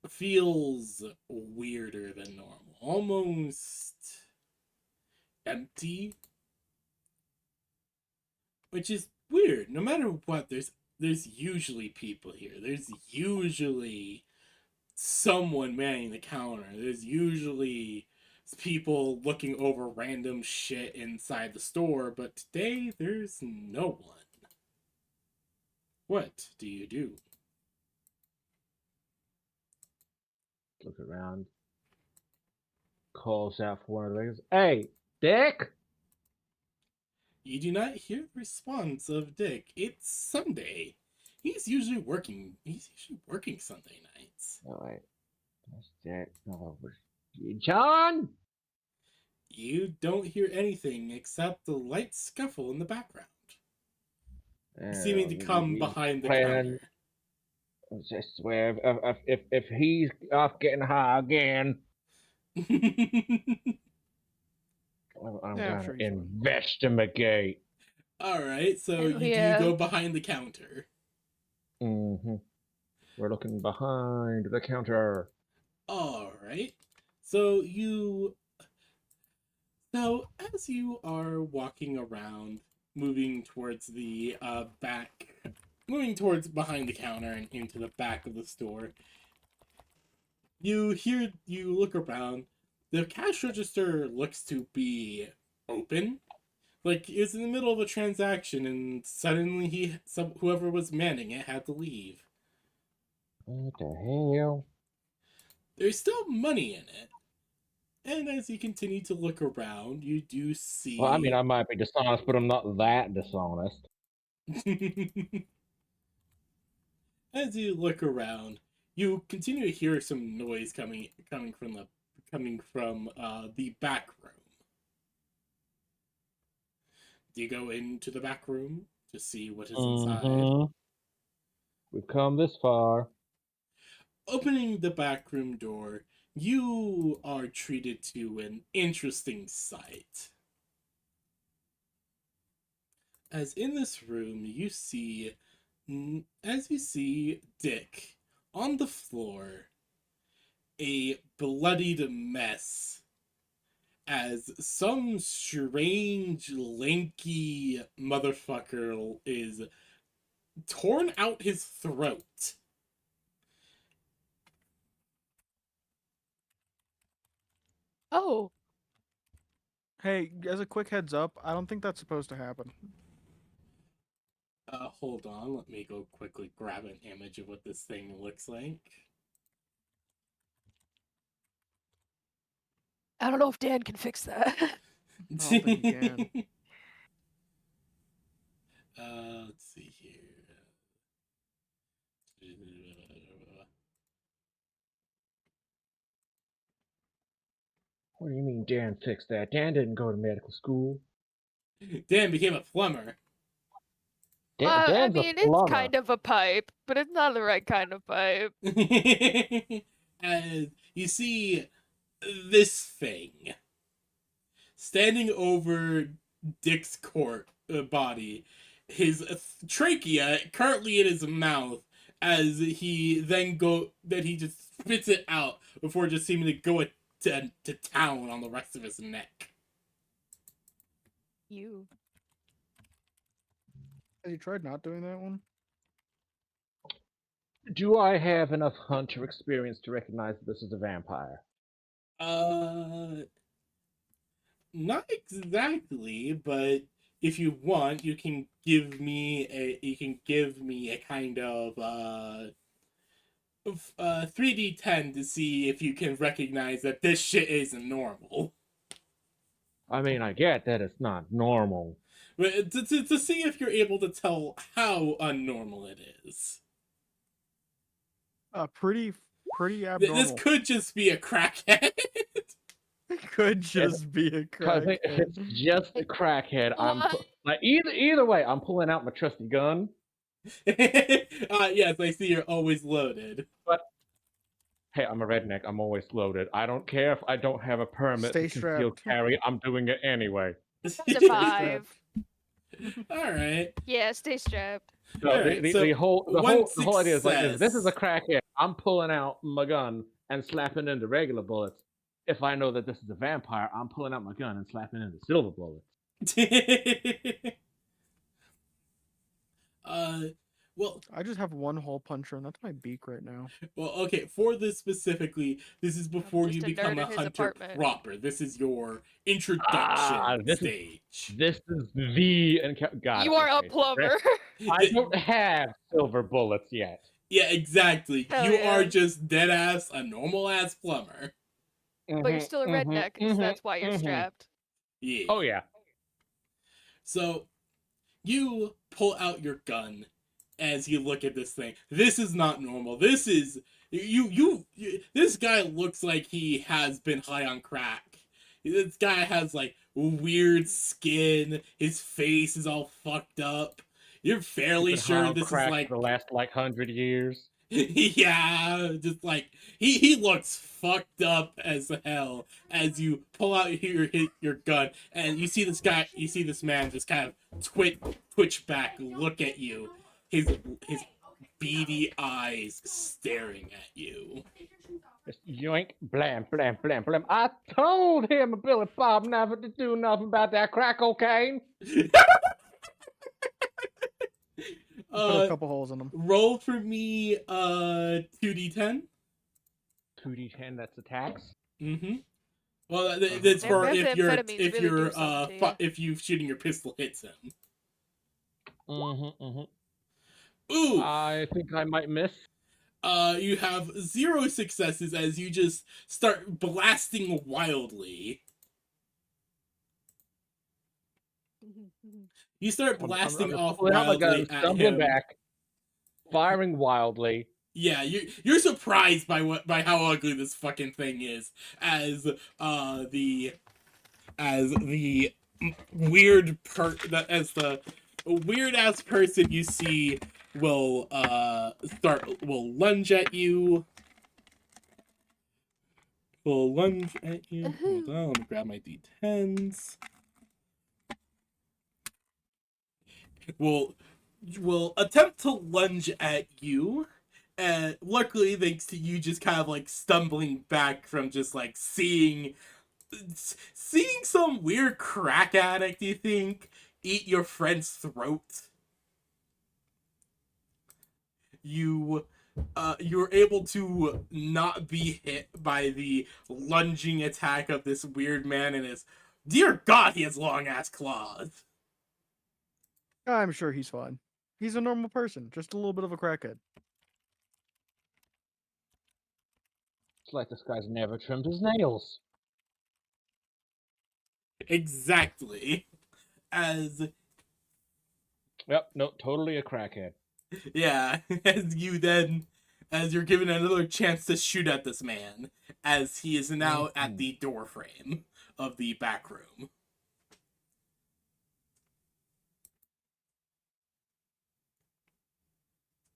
feels weirder than normal. Almost empty. Which is weird. No matter what, there's usually people here. There's usually someone manning the counter. There's usually people looking over random shit inside the store, but today there's no one. What do you do? Look around. Calls out for one of the ladies. Hey, Dick! You do not hear the response of Dick. It's Sunday. He's usually working. He's usually working Sunday nights. Oh, wait. That's Dick. No, John! You don't hear anything except the light scuffle in the background, seeming to come behind the planning- counter. I swear, if he's off getting high again, I'm Yeah, gonna sure he's fine. investigate. All right, so Hell you do yeah. go behind the counter. Mm-hmm. We're looking behind the counter. All right, so as you are walking around, moving towards the moving towards behind the counter and into the back of the store, you look around. The cash register looks to be open. Like it's in the middle of a transaction, and suddenly whoever was manning it had to leave. What the hell? There's still money in it, and as you continue to look around, you do see. Well, I mean, I might be dishonest, but I'm not that dishonest. As you look around, you continue to hear some noise coming from the back room. Do you go into the back room to see what is inside? Mhm. We've come this far. Opening the back room door, you are treated to an interesting sight. As in this room, you see Dick on the floor, a bloodied mess, as some strange, lanky motherfucker is torn out his throat. Oh, Hey, as a quick heads up, I don't think that's supposed to happen. Hold on, let me go quickly grab an image of what this thing looks like. I don't know if Dan can fix that. I don't think he can. Let's see here. What do you mean Dan fixed that? Dan didn't go to medical school. Dan became a plumber. I Dan's mean, a it's plumber. kind of a pipe, but it's not the right kind of pipe. And you see this thing standing over Dick's body, his trachea currently in his mouth, as he just spits it out before just seeming to go to town on the rest of his neck. You. Have you tried not doing that one? Do I have enough hunter experience to recognize that this is a vampire? Not exactly, but if you want, you can give me a kind of 3d10 to see if you can recognize that this shit isn't normal. I mean, I get that it's not normal. But to see if you're able to tell how unnormal it is. Pretty This abnormal. could just be a crackhead. Could just be a Because crack. if it's just a crackhead, What? like either way, I'm pulling out my trusty gun. Yes, I see you're always loaded. Hey, I'm a redneck. I'm always loaded. I don't care if I don't have a permit Stay to conceal strapped. carry. I'm doing it anyway. Survive. All right. Yeah, stay strapped. So Alright, the, so the whole one idea is like if this is a success. crackhead, I'm pulling out my gun and slapping into regular bullets. If I know that this is a vampire, I'm pulling out my gun and slapping into silver bullets. Well, I just have one hole puncher, and that's my beak right now. well, okay. For this specifically, this is before you just a become nerd a in his hunter apartment. proper. This is your introduction this is- stage. This is the encounter. Got You it, are a okay. plumber. I don't have silver bullets yet. Yeah, exactly. Hell You are yeah. just dead ass a normal ass plumber. But you're still a redneck, so that's why you're strapped. Yeah. Oh yeah. So you pull out your gun as you look at this thing. This is not normal. This is you this guy looks like he has been high on crack. This guy has like weird skin. His face is all fucked up. You're fairly Been high sure on this is crack like for the last 100 years. yeah, just like he looks fucked up as hell as you pull out your gun and you see this man just kind of twitch back, look at you, his beady eyes staring at you. Just yoink, blam, blam, blam, blam. I told him, Billy Bob, never to do nothing about that crack cocaine. Put a couple holes in them. Roll for me 2d10. 2d10, that's attacks. Mm-hmm. Well, that's for Those if you're amphetamines really do something to you. if you shooting your pistol hits him. Ooh, I think I might miss. you have 0 successes as you just start blasting wildly. You start blasting off pulling out my gun, wildly at stumbling him. back, firing wildly. Yeah, you're surprised by how ugly this fucking thing is as the weird the weird ass person you see will lunge at you. Will lunge at you. Hold on, let me grab my d10s. Will attempt to lunge at you. And luckily, thanks to you just kind of like stumbling back from just like seeing some weird crack addict, you think, eat your friend's throat. You're able to not be hit by the lunging attack of this weird man and his, dear God, he has long ass claws. I'm sure he's fine. He's a normal person, just a little bit of a crackhead. It's like this guy's never trimmed his nails. Exactly. As Yep, no, totally a crackhead. yeah, as you're given another chance to shoot at this man, as he is now at the door frame of the back room.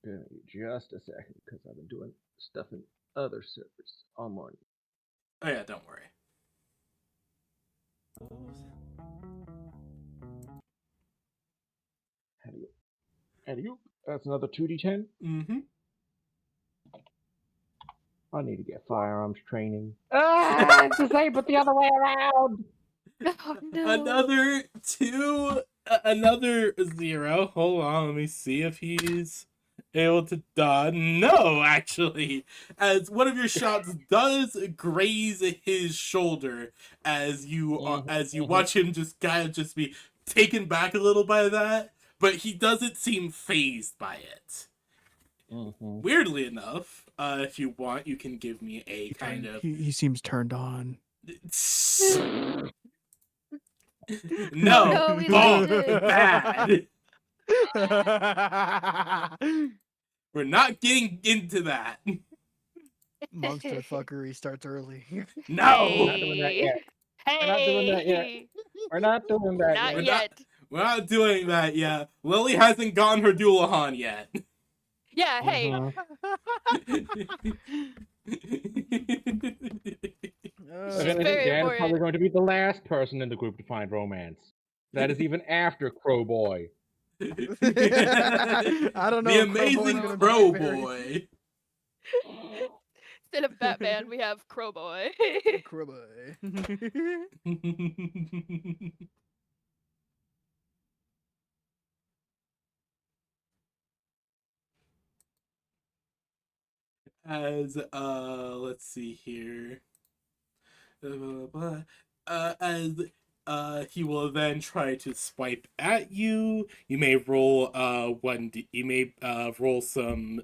Gonna need just a second because I've been doing stuff in other servers all morning. Oh yeah, don't worry. How do you? That's another 2d10. Mm-hmm. I need to get firearms training. Ah, it's the same, but the other way around. Oh no. Another 0. Hold on, let me see if he's able to dodge. No, actually, as one of your shots does graze his shoulder, as you watch him just kind of just be taken back a little by that, but he doesn't seem fazed by it. Weirdly enough, if you want, you can give me a kind of. He seems turned on. No, No, we Paul, didn't. bad. We're not getting into that. Monster fuckery starts early. No, We're not doing that yet. Hey. We're not doing that yet. We're not doing that Not yet. yet. we're not doing that yet. Lily hasn't gotten her Doulahan yet. Yeah, hey. If anything, very Dan is important. probably going to be the last person in the group to find romance. That is even after Crow Boy. I don't know. The if Crow Boy's amazing gonna be Crow very- Boy. Instead of Batman, we have Crowboy. Crow Boy. As let's see here. Blah, blah, blah. As he will then try to swipe at you. You may roll you may roll some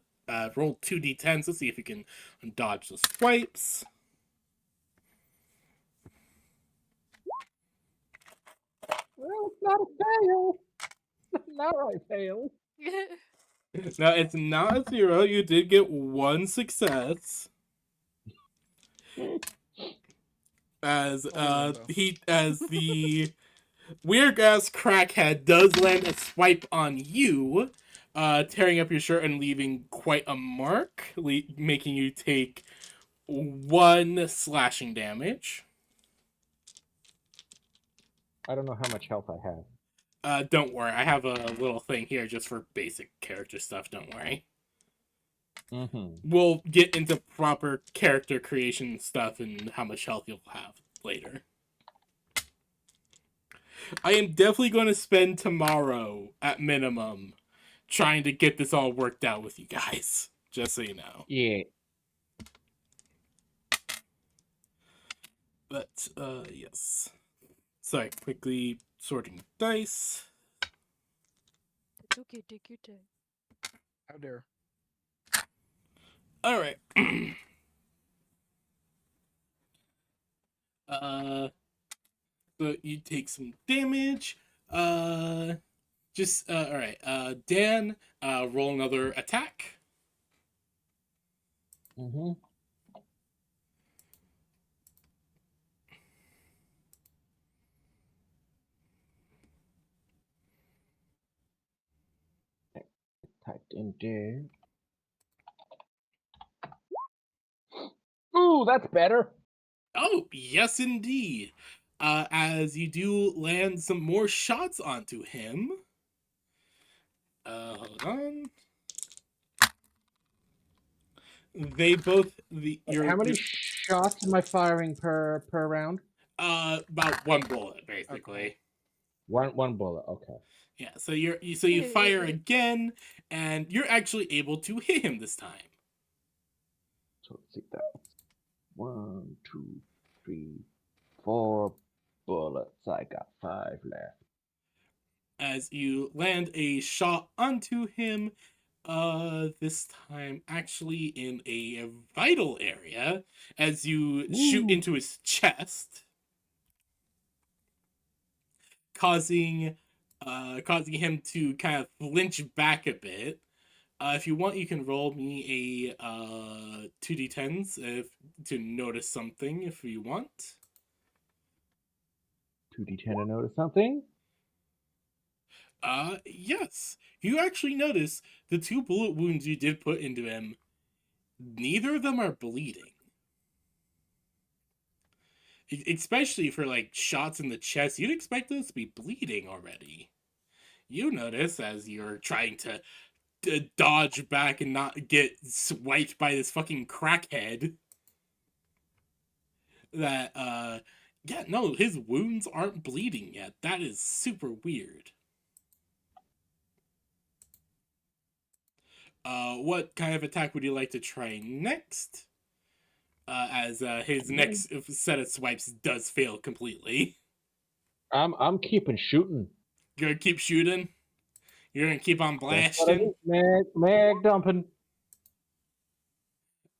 roll 2d10s to see if you can dodge the swipes. Well, it's not a fail. Now I fail. Now it's not a 0. You did get 1 success. As the weird ass crackhead does land a swipe on you, tearing up your shirt and leaving quite a mark, making you take 1 slashing damage. I don't know how much health I have. Don't worry, I have a little thing here just for basic character stuff. Don't worry. Mm-hmm. We'll get into proper character creation stuff and how much health you'll have later. I am definitely going to spend tomorrow, at minimum, trying to get this all worked out with you guys. Just so you know. Yeah. But, yes. Sorry, quickly sorting dice. It's okay, take your time. How dare. Alright. So you take some damage. Alright. Dan, roll another attack. Mm-hmm. Typed in there. Ooh, that's better. Oh, yes, indeed. As you do land some more shots onto him. Hold on. They both How many shots am I firing per round? About 1 bullet, basically. One bullet. Okay. Yeah. So you fire again, and you're actually able to hit him this time. So let's see that. 1, 2, 3, 4 bullets. I got 5 left. As you land a shot onto him, this time actually in a vital area, as you shoot into his chest, causing him to kind of flinch back a bit. If you want, you can roll me a 2d10s to notice something if you want. 2d10 to notice something? Yes. You actually notice the 2 bullet wounds you did put into him, neither of them are bleeding. Especially for, like, shots in the chest, you'd expect those to be bleeding already. You notice, as you're trying to dodge back and not get swiped by this fucking crackhead, that, yeah, no, his wounds aren't bleeding yet. That is super weird. What kind of attack would you like to try next? As his next set of swipes does fail completely. I'm keeping shooting. You're gonna keep shooting? You're gonna keep on blasting? Mag dumping.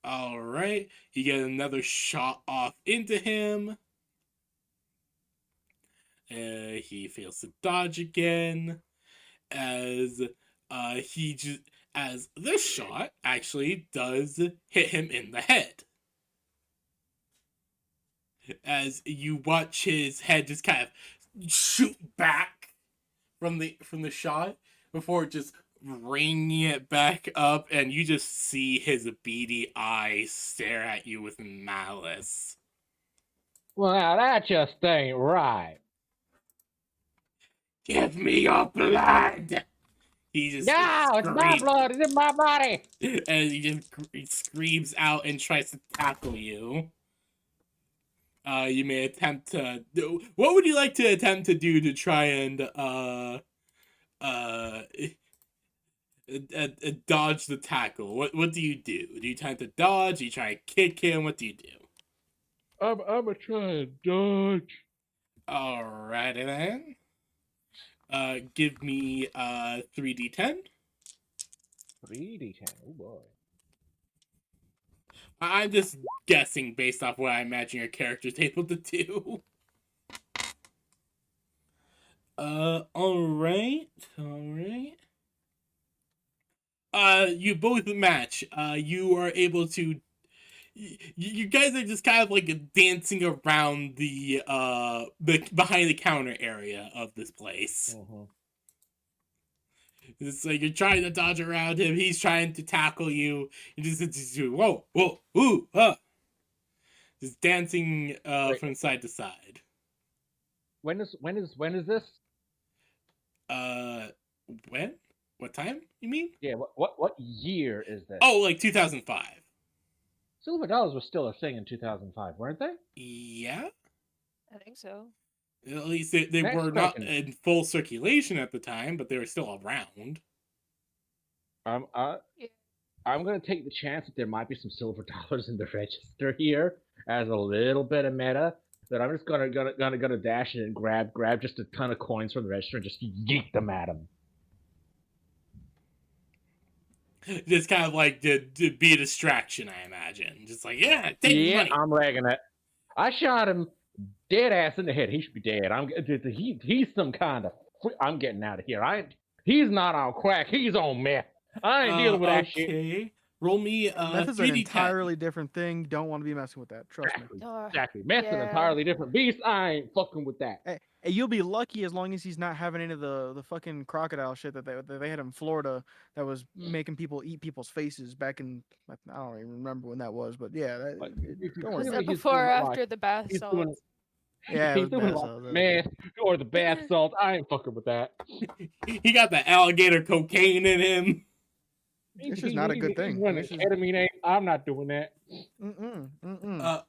Alright. You get another shot off into him. He fails to dodge again. As this shot actually does hit him in the head. As you watch his head just kind of shoot back from the shot before just bringing it back up, and you just see his beady eyes stare at you with malice. Well, now that just ain't right. Give me your blood! He just No, it's my blood. It's in my body. And he just screams out and tries to tackle you. You may attempt to do. What would you like to attempt to do to try and dodge the tackle. What do you do? Do you try to dodge? Do you try to kick him? What do you do? I'm gonna try and dodge. Alrighty then. Give me 3d10. 3d10. Oh boy. I'm just guessing based off what I imagine your character's able to do. Alright. You both match. You are able to. You guys are just kind of like dancing around the behind the counter area of this place. Mhm. It's like you're trying to dodge around him. He's trying to tackle you. You just whoa, ooh, just dancing Wait. from side to side. When is this? When? What time? You mean? Yeah. What year is this? Oh, like 2005. Silver dollars were still a thing in 2005, weren't they? Yeah. I think so. At least they Next were not question. in full circulation at the time, but they were still around. Yeah. I'm gonna take the chance that there might be some silver dollars in the register here as a little bit of meta. That I'm just gonna dash in and grab just a ton of coins from the register and just yeet them at him. Just kind of like to be a distraction, I imagine. Just like, yeah, take the Yeah, money. I'm legging it. I shot him dead ass in the head. He should be dead. He's some kind of. I'm getting out of here. He's not on crack. He's on meth. I ain't dealing with that shit. Okay. Roll me Meth is an 3d10. entirely different thing. Don't want to be messing with that. Trust me. Exactly. Meth's an Yeah. entirely different beast. I ain't fucking with that. Hey, you'll be lucky as long as he's not having any of the fucking crocodile shit that they had in Florida that was making people eat people's faces back in. I don't even remember when that was, but yeah. But if you Don't worry Was clearly that about it. he's before or doing, after the bath he's salts? doing, Yeah, it he's was doing bath like salts. meth or the bath salt. I ain't fucking with that. He got the alligator cocaine in him. It's just not a good thing. He's running It's just- ketamine. I'm not doing that.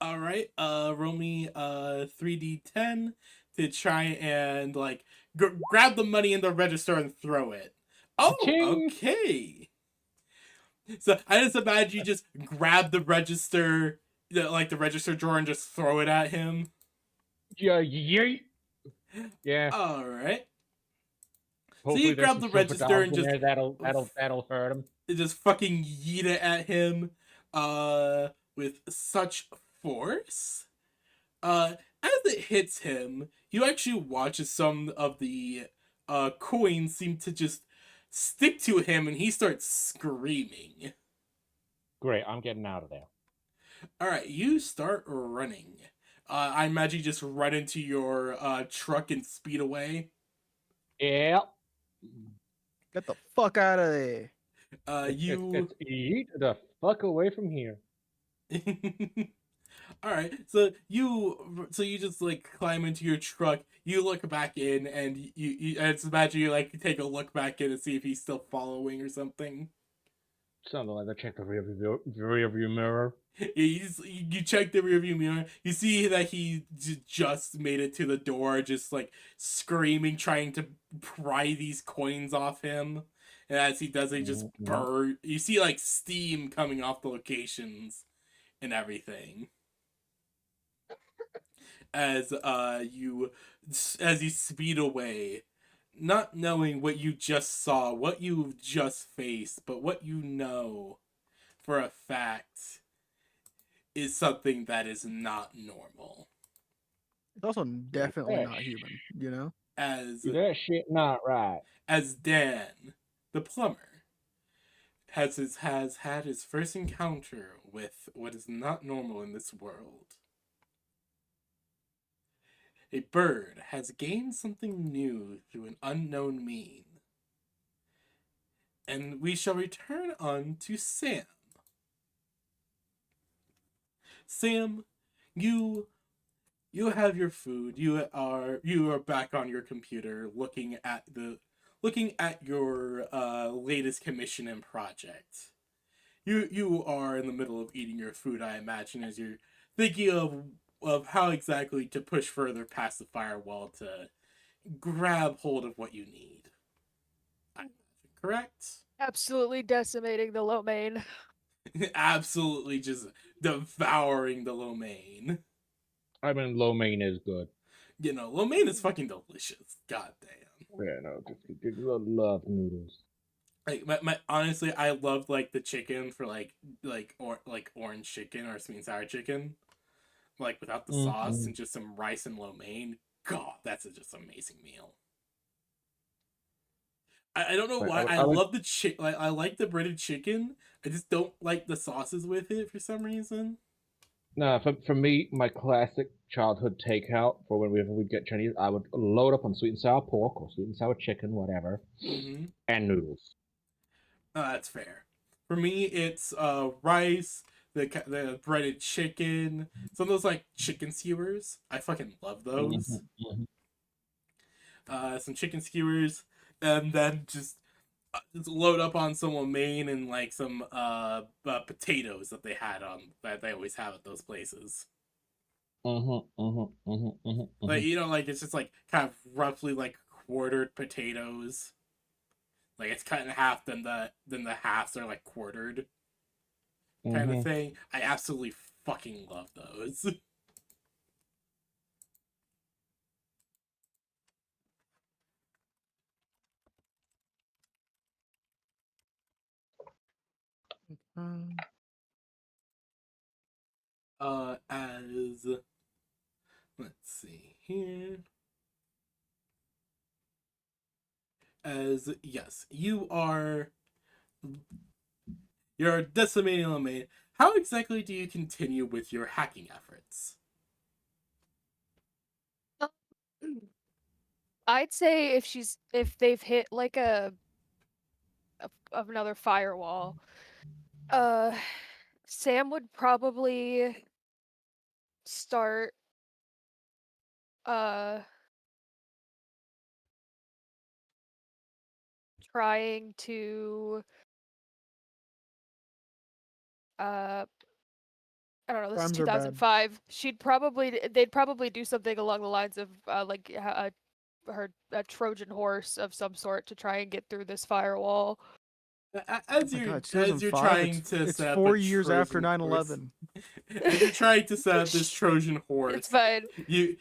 All right. Roll me 3d10 to try and like grab the money in the register and throw it. Oh, Ching. okay. So I just imagine you just grab the register, like the register drawer, and just throw it at him. Yeah, yeet. Yeah. All right. Hopefully you there's grab some the silver register dollars and in just- there that'll hurt him. Just fucking yeet it at him with such force. As it hits him, you actually watch as some of the coins seem to just stick to him and he starts screaming. Great, I'm getting out of there. Alright, you start running. I imagine you just run into your truck and speed away. Yep. Get the fuck out of there. It's eat the fuck away from here. Alright, so you just like climb into your truck, you look back in, and you I just imagine you like take a look back in and see if he's still following or something. Something like that. Check the rear view mirror. You check the rearview mirror. You see that he just made it to the door, just like screaming, trying to pry these coins off him. And as he does, he just burn. You see like steam coming off the locations and everything. As you speed away, not knowing what you just saw, what you just faced, but what you know for a fact is something that is not normal. It's also definitely not human, you know? As That shit not right. as Dan, the plumber, has had his first encounter with what is not normal in this world. A bird has gained something new through an unknown mean. And we shall return on to Sam. Sam, you have your food. You are back on your computer looking at your latest commission and project. You are in the middle of eating your food, I imagine, as you're thinking of how exactly to push further past the firewall to grab hold of what you need. I imagine, correct? Absolutely decimating the lo mein. Absolutely just devouring the lo mein. I mean, lo mein is good. You know, lo mein is fucking delicious. God damn. Yeah, no, just love noodles. Like my honestly, I loved like the chicken for like orange chicken or sweet and sour chicken, like without the sauce and just some rice and lo mein. God, that's just an amazing meal. I don't know Like, why I would, love the like I like the breaded chicken. I just don't like the sauces with it for some reason. no, for me, my classic childhood takeout for whenever we get Chinese, I would load up on sweet and sour pork or sweet and sour chicken, whatever, Mm-hmm. and noodles. That's fair. For me, it's rice, the breaded chicken, some of those like chicken skewers. I fucking love those. Some chicken skewers, and then just load up on some lo mein and like some potatoes that they had on that they always have at those places. Like you know, like it's just like kind of roughly like quartered potatoes. Like it's cut in half, then the halves are like quartered kind of thing. I absolutely fucking love those. As let's see here. As yes, you're decimating lo mein. How exactly do you continue with your hacking efforts? I'd say if they've hit like of another firewall, Sam would probably start uh trying to I don't know, this is Crimes are bad. 2005. They'd probably do something along the lines of her a Trojan horse of some sort to try and get through this firewall. As Oh my God, it's you're 2005. trying to It's set up 4 a years after Trojan horse, 9/11. as you're trying to set up this Trojan It's horse, fine. you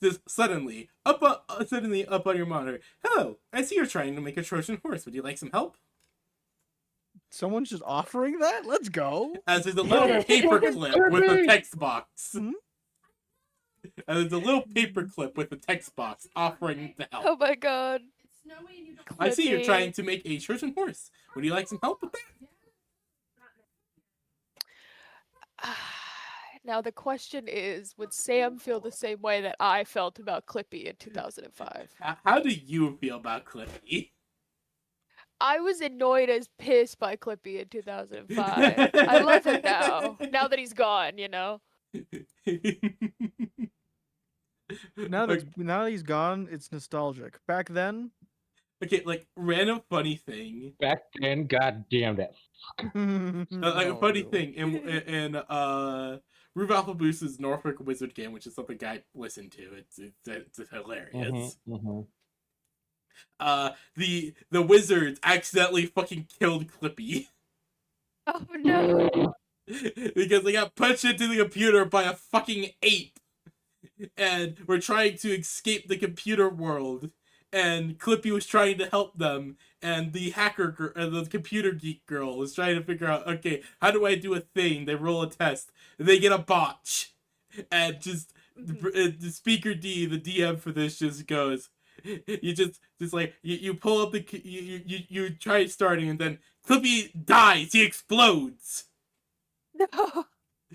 just suddenly up on your monitor. Hello, I see you're trying to make a Trojan horse. Would you like some help? Someone's just offering that? Let's go. As there's a little paper clip with a text box. Hmm? And there's a little paper clip with a text box offering to help. Oh my god. I see you're Clippy. trying to make a Trojan horse. Would you like some help with that? Now the question is, would Sam feel the same way that I felt about Clippy in 2005? How do you feel about Clippy? I was annoyed as piss by Clippy in 2005. I love him now. Now that he's gone, you know. Now that he's gone, it's nostalgic. Back then, Okay, like random funny thing. Back then, goddamn that. Like a funny thing in Rube Alpha Boost's Norfolk Wizard game, which is something I listened to. It's hilarious. The wizards accidentally fucking killed Clippy Oh no. because they got punched into the computer by a fucking ape, and were trying to escape the computer world. And Clippy was trying to help them, and the the computer geek girl was trying to figure out, okay, how do I do a thing? They roll a test, they get a botch, and just the speaker D, the DM for this, just goes, you just like you pull up the you try starting, and then Clippy dies, he explodes, No.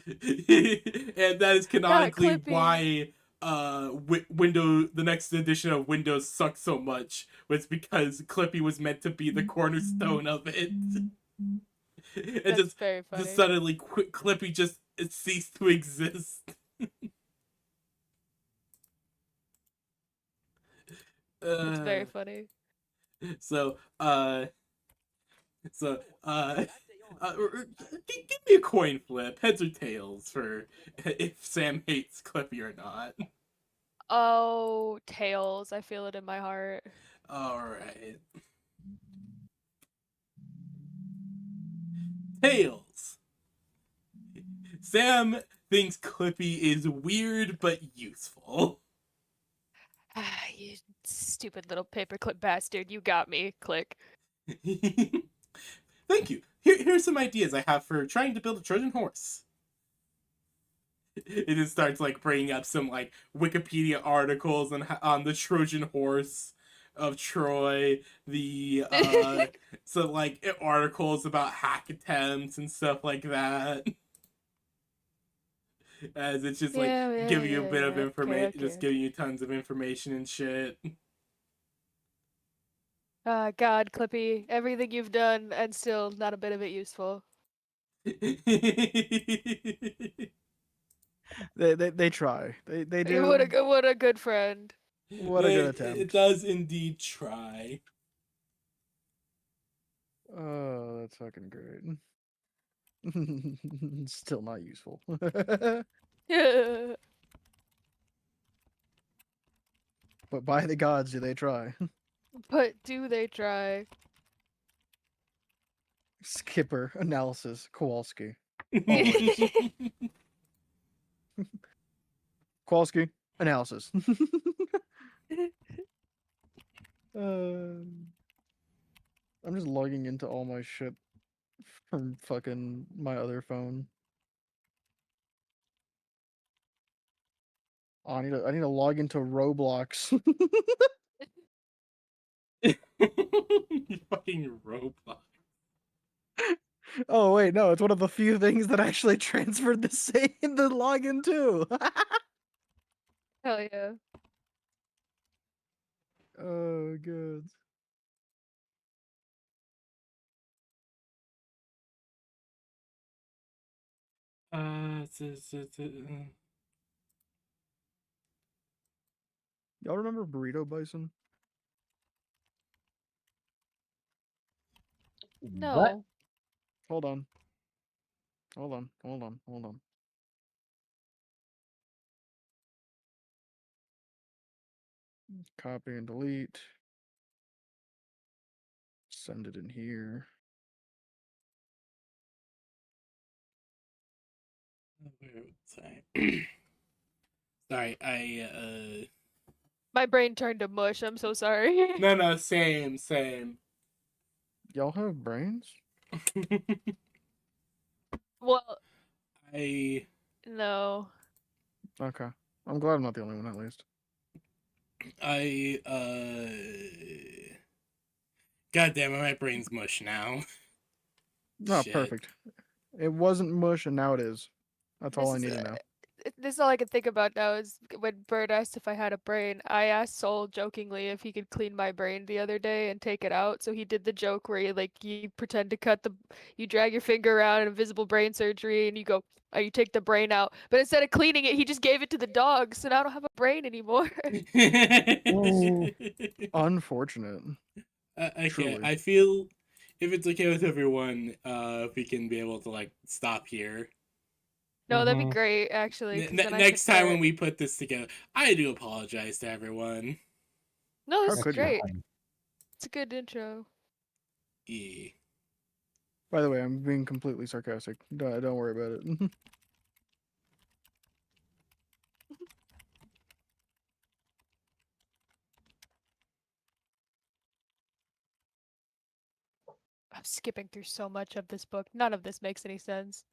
and that is canonically Clippy. why the next edition of Windows sucks so much, was because Clippy was meant to be the cornerstone of it. It That's very funny. just suddenly Clippy just ceased to exist. It's very funny. So give me a coin flip, heads or tails, for if Sam hates Clippy or not. Oh, tails. I feel it in my heart. All right. Tails. Sam thinks Clippy is weird but useful. Ah, you stupid little paperclip bastard. You got me. Click. Thank you. Here's some ideas I have for trying to build a Trojan horse. It just starts like bringing up some like Wikipedia articles on the Trojan horse of Troy, the so like articles about hack attempts and stuff like that. As it's just like Yeah, giving you a bit of yeah. information, Okay, just okay. giving you tons of information and shit. God, Clippy, everything you've done, and still not a bit of it useful. They try. They do. What a good friend. What a good It attempt. does indeed try. Oh, that's fucking great. Still not useful. But by the gods, do they try? But do they try? Skipper analysis Kowalski. Kowalski analysis. I'm just logging into all my shit from fucking my other phone. Oh, I need to log into Roblox. You fucking Roblox. Oh wait, no, it's one of the few things that actually transferred the same the login too. Hell yeah. Oh good. Y'all remember Burrito Bison? No. What? Hold on. Hold on. Copy and delete. Send it in here. Sorry. Sorry, I My brain turned to mush. I'm so sorry. No, same. Y'all have brains? Well, I no. Okay. I'm glad I'm not the only one at least. God damn it, my brain's mush now. No, Shit. perfect. It wasn't mush and now it is. That's all I This need is, to know. This is all I can think about now is when Bird asked if I had a brain. I asked Soul jokingly if he could clean my brain the other day and take it out. So he did the joke where you pretend to you drag your finger around in invisible brain surgery and you go, oh, you take the brain out. But instead of cleaning it, he just gave it to the dog. So now I don't have a brain anymore. Unfortunate. Okay, Truly. I feel if it's okay with everyone, if we can be able to like stop here. No, that'd be Mhm. great, actually. 'Cause then I Next could time start. when we put this together, I do apologize to everyone. No, How this is could you? great. It's a good intro. Yeah. By the way, I'm being completely sarcastic. Don't worry about it. I'm skipping through so much of this book. None of this makes any sense.